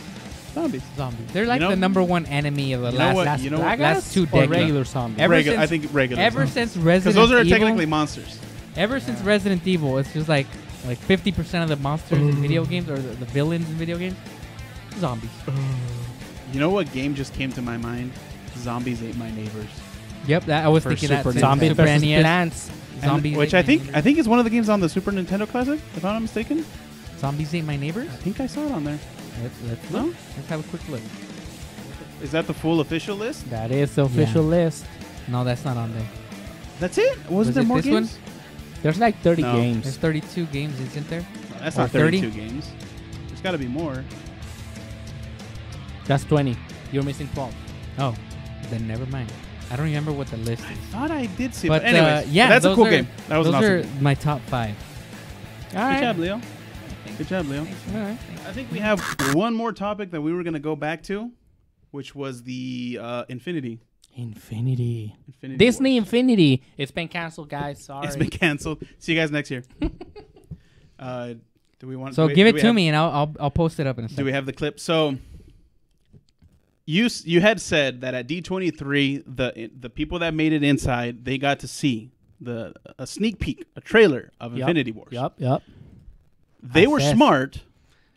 [SPEAKER 1] zombies.
[SPEAKER 2] Zombies. They're like
[SPEAKER 1] know-
[SPEAKER 2] the number 1 enemy of the
[SPEAKER 1] You know what-
[SPEAKER 2] last
[SPEAKER 1] you know what-
[SPEAKER 2] last 2
[SPEAKER 3] Or
[SPEAKER 2] decades.
[SPEAKER 3] regular zombies.
[SPEAKER 2] Ever
[SPEAKER 1] Regular, I
[SPEAKER 2] since-
[SPEAKER 1] think regular.
[SPEAKER 2] Ever since
[SPEAKER 1] because
[SPEAKER 2] Resident
[SPEAKER 1] those are
[SPEAKER 2] Evil,
[SPEAKER 1] technically monsters.
[SPEAKER 2] ever since Resident Evil, it's just like 50% of the monsters in video games or the villains in video games, zombies.
[SPEAKER 1] You know what game just came to my mind? Zombies Ate My Neighbors.
[SPEAKER 2] Yep, that I was
[SPEAKER 1] For
[SPEAKER 2] thinking
[SPEAKER 1] Super
[SPEAKER 2] that.
[SPEAKER 1] Nintendo.
[SPEAKER 3] Zombies
[SPEAKER 2] Super
[SPEAKER 3] versus
[SPEAKER 2] NES.
[SPEAKER 3] plants.
[SPEAKER 1] And-
[SPEAKER 2] Zombies
[SPEAKER 1] which
[SPEAKER 2] Ate
[SPEAKER 1] I
[SPEAKER 2] My
[SPEAKER 1] think
[SPEAKER 2] Neighbors.
[SPEAKER 1] is one of the games on the Super Nintendo Classic, if I'm not mistaken.
[SPEAKER 2] Zombies Ate My Neighbors.
[SPEAKER 1] I think I saw it on there.
[SPEAKER 2] Let's
[SPEAKER 1] No?
[SPEAKER 2] look. Let's have a quick look.
[SPEAKER 1] Is that the full official list?
[SPEAKER 3] That is the official list.
[SPEAKER 2] No, that's not on there.
[SPEAKER 1] That's it? Wasn't
[SPEAKER 2] Was
[SPEAKER 1] there
[SPEAKER 2] it
[SPEAKER 1] more
[SPEAKER 2] this
[SPEAKER 1] games?
[SPEAKER 3] There's like 30
[SPEAKER 1] No.
[SPEAKER 2] There's
[SPEAKER 3] games.
[SPEAKER 2] 32 games, isn't there?
[SPEAKER 1] No, that's
[SPEAKER 2] Or
[SPEAKER 1] not 32 games. There's got to be more.
[SPEAKER 3] That's 20. You're missing 12.
[SPEAKER 2] Oh, then never mind. I don't remember what the list
[SPEAKER 1] I
[SPEAKER 2] is.
[SPEAKER 1] thought I did see,
[SPEAKER 2] But
[SPEAKER 1] but anyways,
[SPEAKER 2] yeah,
[SPEAKER 1] that's a
[SPEAKER 2] those
[SPEAKER 1] cool
[SPEAKER 2] are-
[SPEAKER 1] game. That was
[SPEAKER 2] Those
[SPEAKER 1] an awesome
[SPEAKER 2] are
[SPEAKER 1] game.
[SPEAKER 2] my top 5.
[SPEAKER 1] Good job, Leo. Good job, Leo.
[SPEAKER 2] All right.
[SPEAKER 1] I think we have one more topic that we were going to go back to, which was the Infinity.
[SPEAKER 3] Infinity.
[SPEAKER 1] War.
[SPEAKER 3] Disney Infinity. It's been canceled, guys. Sorry.
[SPEAKER 1] It's been canceled. See you guys next year. Do we want?
[SPEAKER 2] So
[SPEAKER 1] do we-
[SPEAKER 2] give
[SPEAKER 1] do
[SPEAKER 2] it
[SPEAKER 1] we
[SPEAKER 2] to
[SPEAKER 1] have-
[SPEAKER 2] me, and I'll post it up in a
[SPEAKER 1] Do
[SPEAKER 2] second.
[SPEAKER 1] we have the clip? So you had said that at D23, the people that made it inside, they got to see a sneak peek, a trailer of
[SPEAKER 3] Yup,
[SPEAKER 1] Infinity Wars.
[SPEAKER 3] Yup.
[SPEAKER 1] They
[SPEAKER 3] I
[SPEAKER 1] were
[SPEAKER 3] said.
[SPEAKER 1] smart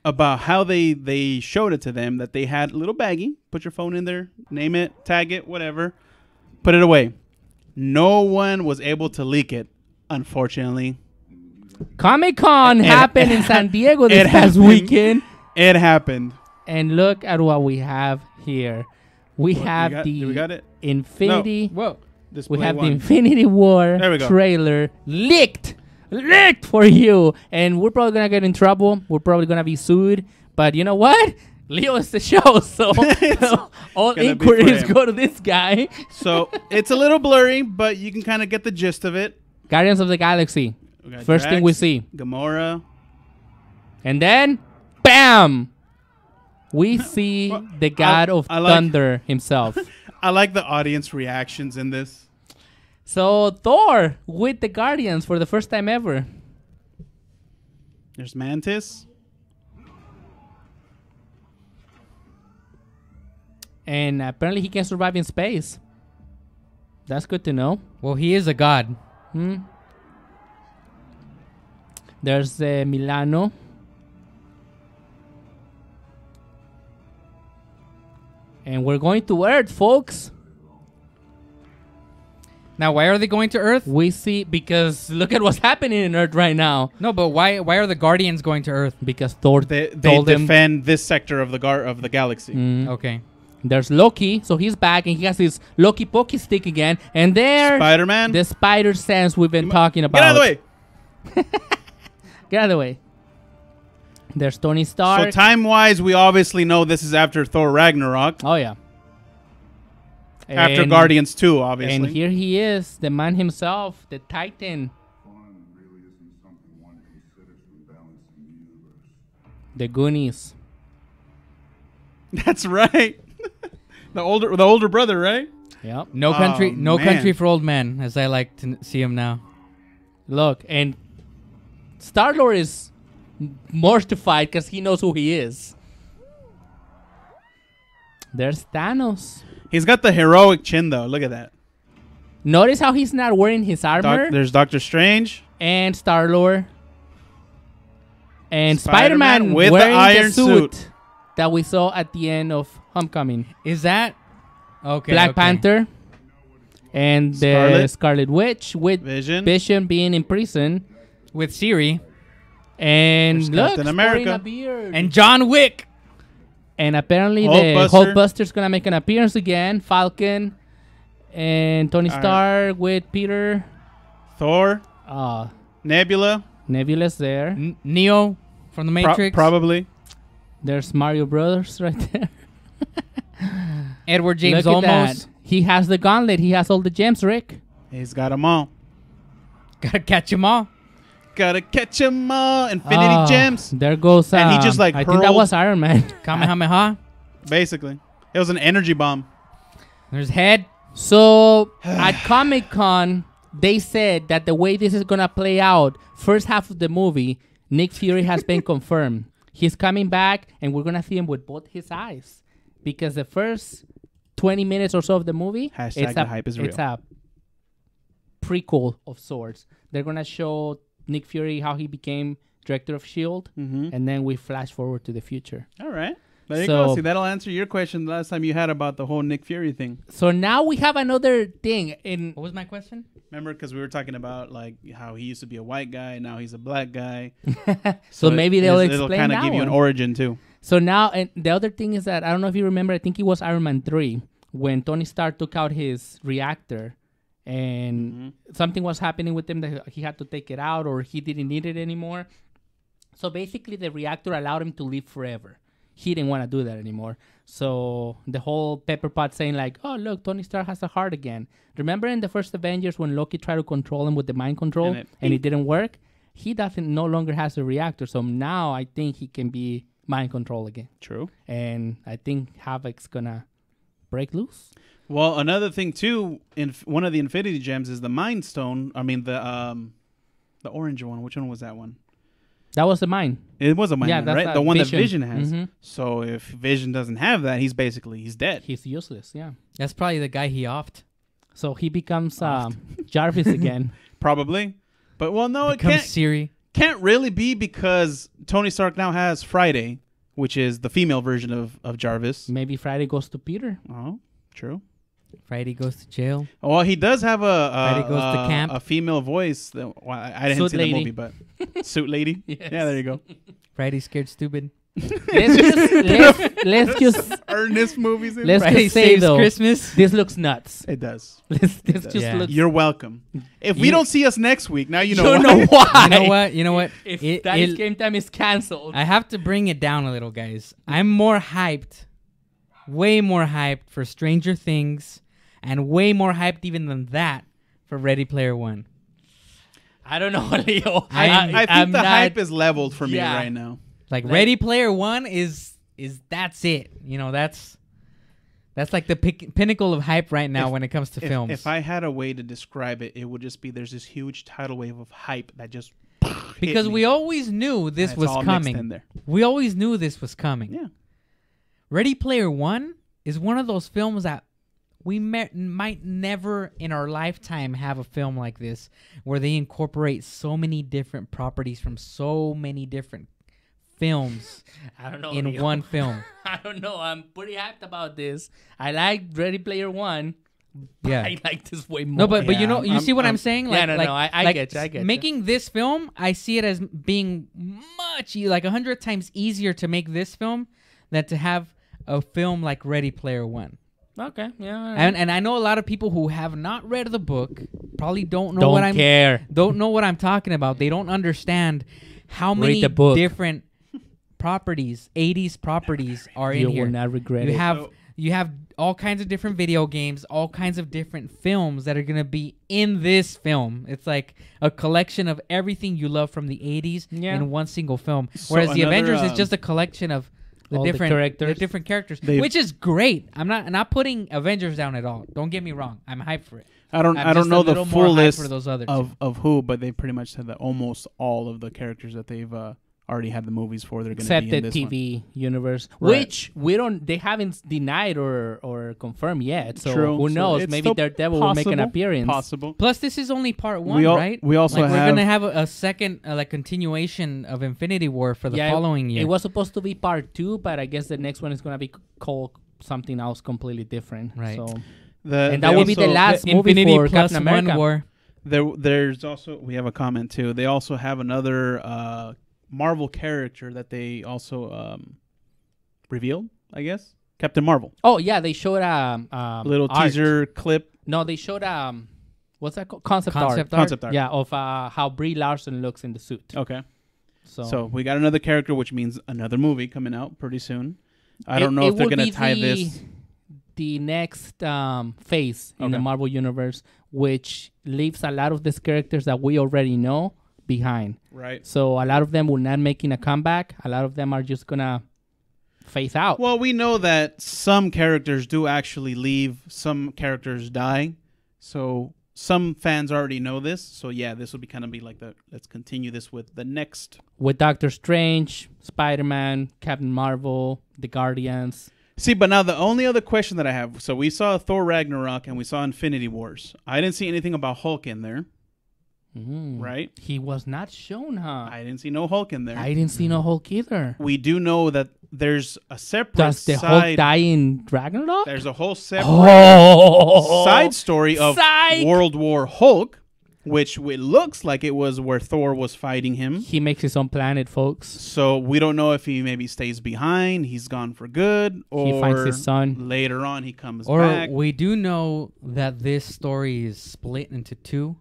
[SPEAKER 1] about how they showed it to them, that they had a little baggie, put your phone in there, name it, tag it, whatever, put it away. No one was able to leak it, unfortunately.
[SPEAKER 3] Comic-Con
[SPEAKER 1] It-
[SPEAKER 3] happened
[SPEAKER 1] it-
[SPEAKER 3] in San Diego this
[SPEAKER 1] it
[SPEAKER 3] past
[SPEAKER 1] happened.
[SPEAKER 3] weekend.
[SPEAKER 1] It happened.
[SPEAKER 3] And look at what we have here. We have
[SPEAKER 1] we got
[SPEAKER 3] the
[SPEAKER 1] it.
[SPEAKER 3] Infinity.
[SPEAKER 2] Whoa.
[SPEAKER 1] Display
[SPEAKER 3] We have
[SPEAKER 1] one.
[SPEAKER 3] the Infinity War
[SPEAKER 1] There we go.
[SPEAKER 3] trailer leaked for you. And we're probably going to get in trouble. We're probably going to be sued. But you know what? Leo is the show. So all
[SPEAKER 1] gonna be
[SPEAKER 3] inquiries
[SPEAKER 1] for him.
[SPEAKER 3] go to this guy.
[SPEAKER 1] So it's a little blurry, but you can kind of get the gist of it.
[SPEAKER 3] Guardians of the Galaxy.
[SPEAKER 1] We got
[SPEAKER 3] First thing we
[SPEAKER 1] Drax,
[SPEAKER 3] see.
[SPEAKER 1] Gamora.
[SPEAKER 3] And then, bam! We see
[SPEAKER 1] Well,
[SPEAKER 3] the God of
[SPEAKER 1] I like-
[SPEAKER 3] Thunder himself.
[SPEAKER 1] I like the audience reactions in this.
[SPEAKER 3] So Thor with the Guardians for the first time ever.
[SPEAKER 1] There's Mantis.
[SPEAKER 3] And apparently he can survive in space. That's good to know.
[SPEAKER 2] Well, he is a god.
[SPEAKER 3] Hmm. There's Milano. And we're going to Earth, folks.
[SPEAKER 2] Now, why are they going to Earth?
[SPEAKER 3] We see, because look at what's happening in Earth right now.
[SPEAKER 2] No, but why are the Guardians going to Earth?
[SPEAKER 3] Because Thor
[SPEAKER 1] They
[SPEAKER 3] told them.
[SPEAKER 1] defend this sector of the galaxy.
[SPEAKER 3] Mm.
[SPEAKER 2] Okay.
[SPEAKER 3] There's Loki, so he's back, and he has his Loki Pokey stick again. And there,
[SPEAKER 1] Spider-Man.
[SPEAKER 3] the spider sense we've been talking about.
[SPEAKER 1] Get out of the way.
[SPEAKER 3] Get out of the way. There's Tony Stark.
[SPEAKER 1] So time-wise, we obviously know this is after Thor Ragnarok.
[SPEAKER 3] Oh, yeah.
[SPEAKER 1] After
[SPEAKER 3] And-
[SPEAKER 1] Guardians 2, obviously.
[SPEAKER 3] And here he is, the man himself, the Titan,
[SPEAKER 5] Fun really isn't something one considers when balancing the universe.
[SPEAKER 3] the Goonies.
[SPEAKER 1] That's right. the older brother, right?
[SPEAKER 3] Yep.
[SPEAKER 2] No
[SPEAKER 1] Oh,
[SPEAKER 2] country, no
[SPEAKER 1] man.
[SPEAKER 2] country for old men, as I like to see him now.
[SPEAKER 3] Look, and Star-Lord is mortified because he knows who he is. There's Thanos.
[SPEAKER 1] He's got the heroic chin, though. Look at that.
[SPEAKER 3] Notice how he's not wearing his armor.
[SPEAKER 1] There's Doctor Strange.
[SPEAKER 3] And Star-Lord. And
[SPEAKER 1] Spider-Man
[SPEAKER 3] Spider-Man
[SPEAKER 1] with the
[SPEAKER 3] wearing
[SPEAKER 1] iron
[SPEAKER 3] suit that we saw at the end of Homecoming.
[SPEAKER 2] Is that okay?
[SPEAKER 3] Black
[SPEAKER 2] okay.
[SPEAKER 3] Panther. And the Scarlet Witch with
[SPEAKER 1] Vision.
[SPEAKER 3] Vision being in prison.
[SPEAKER 2] with Siri
[SPEAKER 3] And
[SPEAKER 1] There's
[SPEAKER 3] look,
[SPEAKER 1] Captain
[SPEAKER 3] sporting
[SPEAKER 1] America.
[SPEAKER 3] a beard.
[SPEAKER 2] and John Wick?
[SPEAKER 3] And apparently the
[SPEAKER 1] Hulkbuster.
[SPEAKER 3] Hulkbuster's gonna make an appearance again. Falcon and Tony
[SPEAKER 1] All right.
[SPEAKER 3] Stark with Peter.
[SPEAKER 1] Thor. Nebula.
[SPEAKER 3] Nebula's there.
[SPEAKER 2] Neo from the Matrix.
[SPEAKER 1] Probably.
[SPEAKER 3] There's Mario Brothers right there.
[SPEAKER 2] Edward James
[SPEAKER 3] Look at
[SPEAKER 2] Olmos.
[SPEAKER 3] that. He has the gauntlet. He has all the gems, Rick.
[SPEAKER 1] He's got them all.
[SPEAKER 2] Gotta catch them all.
[SPEAKER 1] Gotta catch 'em all. Infinity Gems.
[SPEAKER 3] There goes.
[SPEAKER 1] And he just, like,
[SPEAKER 3] I think that
[SPEAKER 1] hurled-
[SPEAKER 3] was Iron Man.
[SPEAKER 2] Kamehameha.
[SPEAKER 1] Basically. It was an energy bomb.
[SPEAKER 2] There's Head.
[SPEAKER 3] So at Comic Con, they said that the way this is gonna play out, first half of the movie, Nick Fury has been confirmed. He's coming back, and we're gonna see him with both his eyes, because the first 20 minutes or so of the movie,
[SPEAKER 1] Hashtag the hype is
[SPEAKER 3] it's
[SPEAKER 1] real.
[SPEAKER 3] a prequel of sorts. They're gonna show Nick Fury how he became director of Shield,
[SPEAKER 1] Mm-hmm.
[SPEAKER 3] and then we flash forward to the future.
[SPEAKER 1] All right. There you
[SPEAKER 3] So-
[SPEAKER 1] go. See, that'll answer your question last time you had about the whole Nick Fury thing.
[SPEAKER 3] So now we have another thing in.
[SPEAKER 2] What was my question?
[SPEAKER 1] Remember, because we were talking about like how he used to be a white guy, now he's a black guy.
[SPEAKER 3] So maybe they'll
[SPEAKER 1] it'll
[SPEAKER 3] explain
[SPEAKER 1] kind of
[SPEAKER 3] that
[SPEAKER 1] give you an
[SPEAKER 3] one.
[SPEAKER 1] origin too.
[SPEAKER 3] So now, and the other thing is that I don't know if you remember. I think it was Iron Man 3 when Tony Stark took out his reactor, and something was happening with him that he had to take it out, or he didn't need it anymore. So basically, the reactor allowed him to live forever. He didn't want to do that anymore. So the whole Pepper Pot saying like, "Oh look, Tony Stark has a heart again." Remember in the first Avengers when Loki tried to control him with the mind control and it didn't work? He doesn't no longer has a reactor. So now I think he can be mind control again.
[SPEAKER 1] True.
[SPEAKER 3] And I think Havoc's gonna break loose.
[SPEAKER 1] Well, another thing too, in one of the Infinity Gems is the Mind Stone. I mean the orange one. Which one was that one?
[SPEAKER 3] That was the mind.
[SPEAKER 1] It was a Mind
[SPEAKER 3] Yeah,
[SPEAKER 1] one,
[SPEAKER 3] that's
[SPEAKER 1] right?
[SPEAKER 3] that
[SPEAKER 1] The one
[SPEAKER 3] Vision.
[SPEAKER 1] that Vision has.
[SPEAKER 3] Mhm.
[SPEAKER 1] So if Vision doesn't have that, he's dead.
[SPEAKER 3] He's useless. Yeah.
[SPEAKER 2] That's probably the guy he offed.
[SPEAKER 3] So he becomes Jarvis again.
[SPEAKER 1] Probably. But well, no, it
[SPEAKER 2] Becomes
[SPEAKER 1] can't.
[SPEAKER 2] Siri.
[SPEAKER 1] Can't really be because Tony Stark now has Friday, which is the female version of Jarvis.
[SPEAKER 3] Maybe Friday goes to Peter.
[SPEAKER 1] Oh, true.
[SPEAKER 2] Friday goes to jail.
[SPEAKER 1] Well, he does have
[SPEAKER 2] Friday goes to camp.
[SPEAKER 1] a female voice. That, well, I didn't
[SPEAKER 3] Suit
[SPEAKER 1] see
[SPEAKER 3] lady.
[SPEAKER 1] the movie, but Suit Lady.
[SPEAKER 3] Yes.
[SPEAKER 1] Yeah, there you go.
[SPEAKER 2] Friday scared stupid.
[SPEAKER 3] Let's just
[SPEAKER 1] Ernest movies. In
[SPEAKER 3] let's
[SPEAKER 1] there.
[SPEAKER 2] Friday
[SPEAKER 3] just say
[SPEAKER 2] saves
[SPEAKER 3] though,
[SPEAKER 2] Christmas.
[SPEAKER 3] this looks nuts.
[SPEAKER 1] It does.
[SPEAKER 3] This
[SPEAKER 1] does.
[SPEAKER 3] just
[SPEAKER 2] Yeah.
[SPEAKER 3] looks.
[SPEAKER 1] You're welcome. If we
[SPEAKER 2] You-
[SPEAKER 1] don't see us next week, now you know.
[SPEAKER 3] You
[SPEAKER 1] why.
[SPEAKER 3] know why?
[SPEAKER 2] You know what? You know what?
[SPEAKER 3] If
[SPEAKER 2] It-
[SPEAKER 3] that is
[SPEAKER 2] it-
[SPEAKER 3] game time is canceled.
[SPEAKER 2] I have to bring it down a little, guys. I'm more hyped, way more hyped for Stranger Things, and way more hyped even than that for Ready Player One.
[SPEAKER 3] I don't know, Leo.
[SPEAKER 1] I think
[SPEAKER 3] I'm
[SPEAKER 1] the
[SPEAKER 3] not-
[SPEAKER 1] hype is leveled for me
[SPEAKER 3] Yeah.
[SPEAKER 1] right now.
[SPEAKER 2] Like
[SPEAKER 3] Like-
[SPEAKER 2] Ready Player One is that's it. You know, that's like the pinnacle of hype right now
[SPEAKER 1] If-
[SPEAKER 2] when it comes to films.
[SPEAKER 1] If I had a way to describe it, it would just be there's this huge tidal wave of hype that just
[SPEAKER 2] because
[SPEAKER 1] hit me.
[SPEAKER 2] we always knew this
[SPEAKER 1] And it's
[SPEAKER 2] was
[SPEAKER 1] all mixed in
[SPEAKER 2] coming.
[SPEAKER 1] there.
[SPEAKER 2] We always knew this was coming.
[SPEAKER 1] Yeah.
[SPEAKER 2] Ready Player One is one of those films that we might never in our lifetime have a film like this where they incorporate so many different properties from so many different films
[SPEAKER 3] I don't know.
[SPEAKER 2] in
[SPEAKER 3] Leo.
[SPEAKER 2] one film.
[SPEAKER 3] I don't know. I'm pretty hyped about this. I like Ready Player One. But
[SPEAKER 2] Yeah.
[SPEAKER 3] I like this way more.
[SPEAKER 2] No, but you
[SPEAKER 1] Yeah,
[SPEAKER 2] know, you see what I'm saying?
[SPEAKER 3] yeah, no, I get you, I get you.
[SPEAKER 2] Making this film, I see it as being much like 100 times easier to make this film than to have a film like Ready Player One.
[SPEAKER 3] Okay, yeah. all right.
[SPEAKER 2] And I know a lot of people who have not read the book probably don't know
[SPEAKER 3] don't
[SPEAKER 2] what I'm
[SPEAKER 3] care.
[SPEAKER 2] don't know what I'm talking about. They don't understand how
[SPEAKER 3] Read
[SPEAKER 2] many
[SPEAKER 3] the book.
[SPEAKER 2] different properties, 80s properties are
[SPEAKER 3] You
[SPEAKER 2] in here.
[SPEAKER 3] will not regret
[SPEAKER 2] You
[SPEAKER 3] it.
[SPEAKER 2] have
[SPEAKER 1] So-
[SPEAKER 2] you have all kinds of different video games, all kinds of different films that are going to be in this film. It's like a collection of everything you love from the 80s
[SPEAKER 3] Yeah.
[SPEAKER 2] in one single film.
[SPEAKER 1] So
[SPEAKER 2] Whereas the
[SPEAKER 1] another,
[SPEAKER 2] Avengers is just a collection of the
[SPEAKER 3] all the
[SPEAKER 2] different
[SPEAKER 3] characters.
[SPEAKER 2] the different characters,
[SPEAKER 1] They've-
[SPEAKER 2] which is great. I'm not putting Avengers down at all. Don't get me wrong. I'm hyped for it.
[SPEAKER 1] I don't
[SPEAKER 2] I'm
[SPEAKER 1] I
[SPEAKER 2] just
[SPEAKER 1] don't
[SPEAKER 2] a
[SPEAKER 1] know the
[SPEAKER 2] little more
[SPEAKER 1] full
[SPEAKER 2] hyped
[SPEAKER 1] list
[SPEAKER 2] for those others.
[SPEAKER 1] of who, but they pretty much said that almost all of the characters that they've already had the movies for, they're going to
[SPEAKER 3] Except
[SPEAKER 1] be
[SPEAKER 3] the
[SPEAKER 1] in this one.
[SPEAKER 3] TV universe,
[SPEAKER 1] Right.
[SPEAKER 3] which they haven't denied or confirmed yet. So
[SPEAKER 1] True.
[SPEAKER 3] who
[SPEAKER 1] So
[SPEAKER 3] knows?
[SPEAKER 1] it's
[SPEAKER 3] Maybe
[SPEAKER 1] still
[SPEAKER 3] Daredevil will make an
[SPEAKER 1] possible.
[SPEAKER 3] appearance.
[SPEAKER 1] Possible.
[SPEAKER 2] Plus, this is only part one,
[SPEAKER 1] We
[SPEAKER 2] right?
[SPEAKER 1] we also
[SPEAKER 2] Like, we're
[SPEAKER 1] have
[SPEAKER 2] gonna have a second like continuation of Infinity War for the
[SPEAKER 3] Yeah,
[SPEAKER 2] following year.
[SPEAKER 3] It was supposed to be part 2, but I guess the next one is gonna be called something else completely different.
[SPEAKER 2] Right.
[SPEAKER 3] So
[SPEAKER 1] and
[SPEAKER 3] that will be the last movie
[SPEAKER 2] Infinity
[SPEAKER 3] for
[SPEAKER 2] plus
[SPEAKER 3] Captain
[SPEAKER 2] one
[SPEAKER 3] America.
[SPEAKER 2] war.
[SPEAKER 1] There's also, we have a comment too. They also have another Marvel character that they also revealed, I guess. Captain Marvel.
[SPEAKER 3] Oh yeah, they showed
[SPEAKER 1] Little
[SPEAKER 3] art.
[SPEAKER 1] teaser clip.
[SPEAKER 3] No, they showed what's that called? Concept
[SPEAKER 2] Concept
[SPEAKER 3] art.
[SPEAKER 2] art.
[SPEAKER 1] Concept art.
[SPEAKER 3] Yeah, of how Brie Larson looks in the suit.
[SPEAKER 1] Okay.
[SPEAKER 3] So,
[SPEAKER 1] So we got another character, which means another movie coming out pretty soon. I don't know
[SPEAKER 3] it
[SPEAKER 1] if they're
[SPEAKER 3] will
[SPEAKER 1] going
[SPEAKER 3] be
[SPEAKER 1] to tie this.
[SPEAKER 3] the next phase in the
[SPEAKER 1] Okay.
[SPEAKER 3] Marvel universe, which leaves a lot of these characters that we already know behind.
[SPEAKER 1] Right.
[SPEAKER 3] So a lot of them will not making a comeback. A lot of them are just gonna phase out.
[SPEAKER 1] Well, we know that some characters do actually leave. Some characters die. So some fans already know this. So yeah, this will be kind of be like let's continue this with the next.
[SPEAKER 3] With Doctor Strange, Spider-Man, Captain Marvel, the Guardians.
[SPEAKER 1] See, but now the only other question that I have. So we saw Thor Ragnarok and we saw Infinity Wars. I didn't see anything about Hulk in there. Right?
[SPEAKER 3] He was not shown, huh?
[SPEAKER 1] I didn't see no Hulk in there.
[SPEAKER 3] I didn't see no Hulk either.
[SPEAKER 1] We do know that there's a separate
[SPEAKER 3] Does the
[SPEAKER 1] side.
[SPEAKER 3] Hulk die in Ragnarok?
[SPEAKER 1] There's a whole separate
[SPEAKER 3] Oh,
[SPEAKER 1] side story of
[SPEAKER 3] Psych!
[SPEAKER 1] World War Hulk, which it looks like it was where Thor was fighting him.
[SPEAKER 3] He makes his own planet, folks.
[SPEAKER 1] So we don't know if he maybe stays behind, he's gone for good, or
[SPEAKER 3] He finds his son.
[SPEAKER 1] later on he comes
[SPEAKER 2] Or
[SPEAKER 1] back.
[SPEAKER 2] we do know that this story is split into two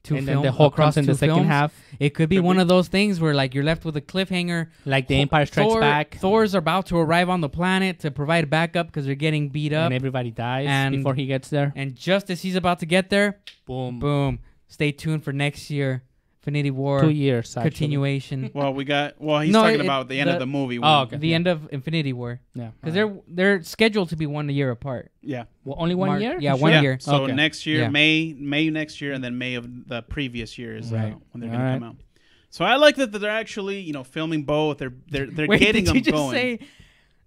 [SPEAKER 3] And then
[SPEAKER 2] films.
[SPEAKER 3] the Hulk
[SPEAKER 2] across
[SPEAKER 3] comes in the
[SPEAKER 2] two
[SPEAKER 3] second
[SPEAKER 2] films.
[SPEAKER 3] half,
[SPEAKER 2] It could be
[SPEAKER 1] Could
[SPEAKER 2] one
[SPEAKER 1] be.
[SPEAKER 2] of those things where like you're left with a cliffhanger.
[SPEAKER 3] like the Empire Strikes Back,
[SPEAKER 2] Thor's about to arrive on the planet to provide backup because they're getting beat up.
[SPEAKER 3] and everybody dies
[SPEAKER 2] And-
[SPEAKER 3] before he gets there.
[SPEAKER 2] And just as he's about to get there,
[SPEAKER 3] Boom.
[SPEAKER 2] boom. Stay tuned for next year. Infinity War
[SPEAKER 3] 2 years, actually.
[SPEAKER 2] continuation.
[SPEAKER 1] he's talking
[SPEAKER 2] No,
[SPEAKER 1] about the end of the movie.
[SPEAKER 3] Oh, okay.
[SPEAKER 2] The end of Infinity War.
[SPEAKER 3] Yeah.
[SPEAKER 2] Because they're scheduled to be 1 year apart.
[SPEAKER 1] Yeah.
[SPEAKER 3] Well, only 1
[SPEAKER 2] March-
[SPEAKER 3] year?
[SPEAKER 2] yeah,
[SPEAKER 3] You
[SPEAKER 2] 1
[SPEAKER 3] sure?
[SPEAKER 2] year.
[SPEAKER 1] So
[SPEAKER 3] Okay.
[SPEAKER 1] next year,
[SPEAKER 2] Yeah.
[SPEAKER 1] May next year, and then May of the previous year is
[SPEAKER 2] Right.
[SPEAKER 1] when they're going to
[SPEAKER 3] Alright.
[SPEAKER 1] come out. So I like that they're actually filming both. They're
[SPEAKER 2] Wait,
[SPEAKER 1] getting
[SPEAKER 2] did
[SPEAKER 1] them
[SPEAKER 2] you just
[SPEAKER 1] going.
[SPEAKER 2] say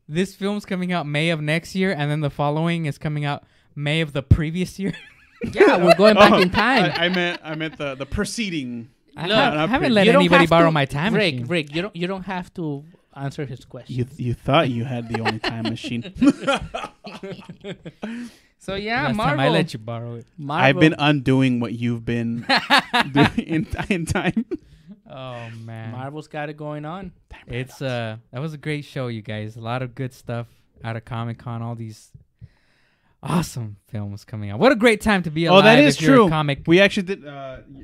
[SPEAKER 2] this film's coming out May of next year and then the following is coming out May of the previous year?
[SPEAKER 3] Yeah, we're going back
[SPEAKER 1] Oh,
[SPEAKER 3] in time.
[SPEAKER 1] I meant the preceding.
[SPEAKER 2] I
[SPEAKER 3] Look,
[SPEAKER 2] haven't let
[SPEAKER 3] You don't
[SPEAKER 2] anybody
[SPEAKER 3] have
[SPEAKER 2] borrow
[SPEAKER 3] to-
[SPEAKER 2] my time
[SPEAKER 3] Rick,
[SPEAKER 2] machine.
[SPEAKER 3] Rick, you don't have to answer his question.
[SPEAKER 1] You thought you had the only time machine.
[SPEAKER 3] So yeah,
[SPEAKER 2] Last
[SPEAKER 3] Marvel.
[SPEAKER 2] time I let you borrow it.
[SPEAKER 3] Marvel.
[SPEAKER 1] I've been undoing what you've been doing in time.
[SPEAKER 2] Oh man.
[SPEAKER 3] Marvel's got it going on.
[SPEAKER 2] It's that was a great show, you guys. A lot of good stuff out of Comic-Con, all these awesome films coming out. What a great time to be alive.
[SPEAKER 1] Oh, that is
[SPEAKER 2] if you're a
[SPEAKER 1] true.
[SPEAKER 2] comic
[SPEAKER 1] We actually did.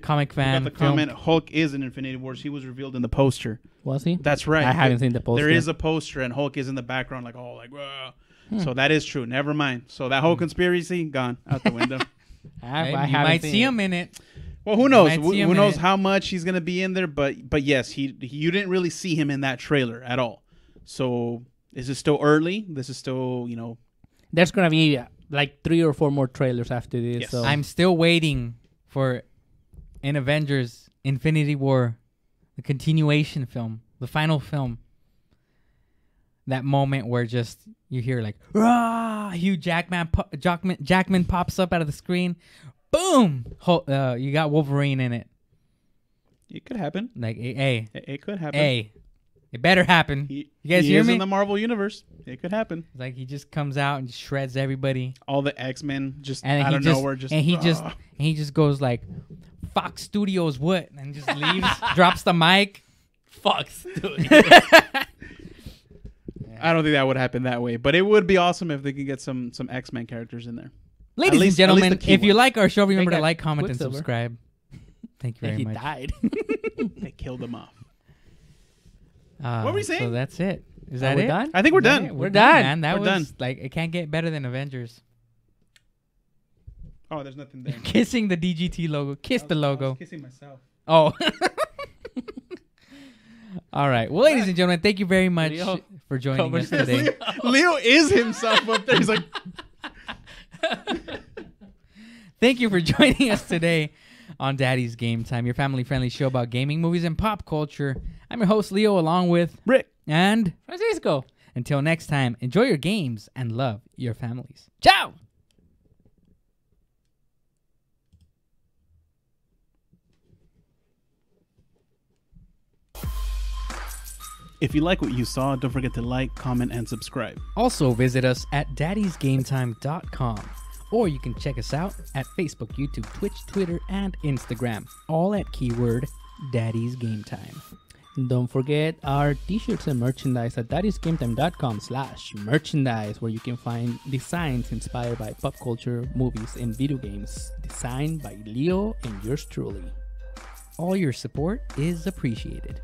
[SPEAKER 2] comic
[SPEAKER 1] We
[SPEAKER 2] fan.
[SPEAKER 1] got the
[SPEAKER 2] film.
[SPEAKER 1] comment. Hulk is in Infinity Wars. He was revealed in the poster.
[SPEAKER 3] Was he?
[SPEAKER 1] That's right.
[SPEAKER 3] I haven't seen the poster.
[SPEAKER 1] There is a poster, and Hulk is in the background, like "Whoa."
[SPEAKER 3] Hmm.
[SPEAKER 1] So that is true. Never mind. So that whole conspiracy gone out the window.
[SPEAKER 2] Hey,
[SPEAKER 3] I
[SPEAKER 2] you
[SPEAKER 3] haven't
[SPEAKER 2] might
[SPEAKER 3] seen
[SPEAKER 2] see
[SPEAKER 3] it.
[SPEAKER 2] him in it.
[SPEAKER 1] Well, who knows?
[SPEAKER 2] Might see him
[SPEAKER 1] Who
[SPEAKER 2] in
[SPEAKER 1] knows
[SPEAKER 2] it.
[SPEAKER 1] how much he's gonna be in there? But yes, you didn't really see him in that trailer at all. So this is still early. This is still
[SPEAKER 3] There's gonna be like 3 or 4 more trailers after this.
[SPEAKER 1] Yes.
[SPEAKER 3] So
[SPEAKER 2] I'm still waiting for in Avengers Infinity War, the continuation film, the final film. that moment where just you hear like, "Rah!" Hugh Jackman pops up out of the screen. Boom! You got Wolverine in it.
[SPEAKER 1] It could happen.
[SPEAKER 2] Like, hey,
[SPEAKER 1] It could happen.
[SPEAKER 2] hey, it better happen.
[SPEAKER 1] He,
[SPEAKER 2] You guys
[SPEAKER 1] he
[SPEAKER 2] hear
[SPEAKER 1] is
[SPEAKER 2] me?
[SPEAKER 1] in the Marvel universe. It could happen.
[SPEAKER 2] Like, he just comes out and shreds everybody.
[SPEAKER 1] All the X-Men just
[SPEAKER 2] And
[SPEAKER 1] out
[SPEAKER 2] he
[SPEAKER 1] of
[SPEAKER 2] just,
[SPEAKER 1] nowhere just
[SPEAKER 2] and he just goes like, "Fox Studios, what?" and just leaves, drops the mic.
[SPEAKER 3] Fox, dude.
[SPEAKER 1] I don't think that would happen that way, but it would be awesome if they could get some X-Men characters in there.
[SPEAKER 2] Ladies
[SPEAKER 1] least-
[SPEAKER 2] and
[SPEAKER 1] at least
[SPEAKER 2] gentlemen,
[SPEAKER 1] the key
[SPEAKER 2] if you
[SPEAKER 1] ones.
[SPEAKER 2] like our show, remember
[SPEAKER 3] They
[SPEAKER 2] to
[SPEAKER 3] got
[SPEAKER 2] like, comment, and
[SPEAKER 3] Quicksilver.
[SPEAKER 2] subscribe. Thank you
[SPEAKER 3] And
[SPEAKER 2] very
[SPEAKER 3] he
[SPEAKER 2] much.
[SPEAKER 3] died.
[SPEAKER 1] They killed him off.
[SPEAKER 2] What
[SPEAKER 1] were we saying?
[SPEAKER 2] So that's it. Is that
[SPEAKER 3] we're
[SPEAKER 2] it?
[SPEAKER 3] done?
[SPEAKER 1] I think we're
[SPEAKER 2] Is that
[SPEAKER 1] done.
[SPEAKER 2] it?
[SPEAKER 3] We're done.
[SPEAKER 2] man. That
[SPEAKER 1] We're
[SPEAKER 2] was
[SPEAKER 1] done.
[SPEAKER 2] like, it can't get better than Avengers.
[SPEAKER 1] Oh, there's nothing there.
[SPEAKER 2] Kissing the DGT logo. Kiss the
[SPEAKER 1] I was
[SPEAKER 2] logo.
[SPEAKER 1] kissing myself.
[SPEAKER 2] Oh. All right. Well, ladies and gentlemen, thank you very much
[SPEAKER 3] Leo
[SPEAKER 2] for joining us
[SPEAKER 3] covers his-
[SPEAKER 2] today.
[SPEAKER 1] Leo is himself up there. He's like,
[SPEAKER 2] Thank you for joining us today on Daddy's Game Time, your family-friendly show about gaming, movies, and pop culture. I'm your host, Leo, along with
[SPEAKER 1] Rick.
[SPEAKER 2] and
[SPEAKER 3] Francisco.
[SPEAKER 2] until next time, enjoy your games and love your families. Ciao!
[SPEAKER 1] If you like what you saw, don't forget to like, comment, and subscribe.
[SPEAKER 2] Also, visit us at daddysgametime.com. Or you can check us out at Facebook, YouTube, Twitch, Twitter, and Instagram. All at keyword Daddy's Game Time.
[SPEAKER 3] Don't forget our t-shirts and merchandise at daddysgametime.com/merchandise, where you can find designs inspired by pop culture, movies, and video games, designed by Leo and yours truly.
[SPEAKER 2] All your support is appreciated.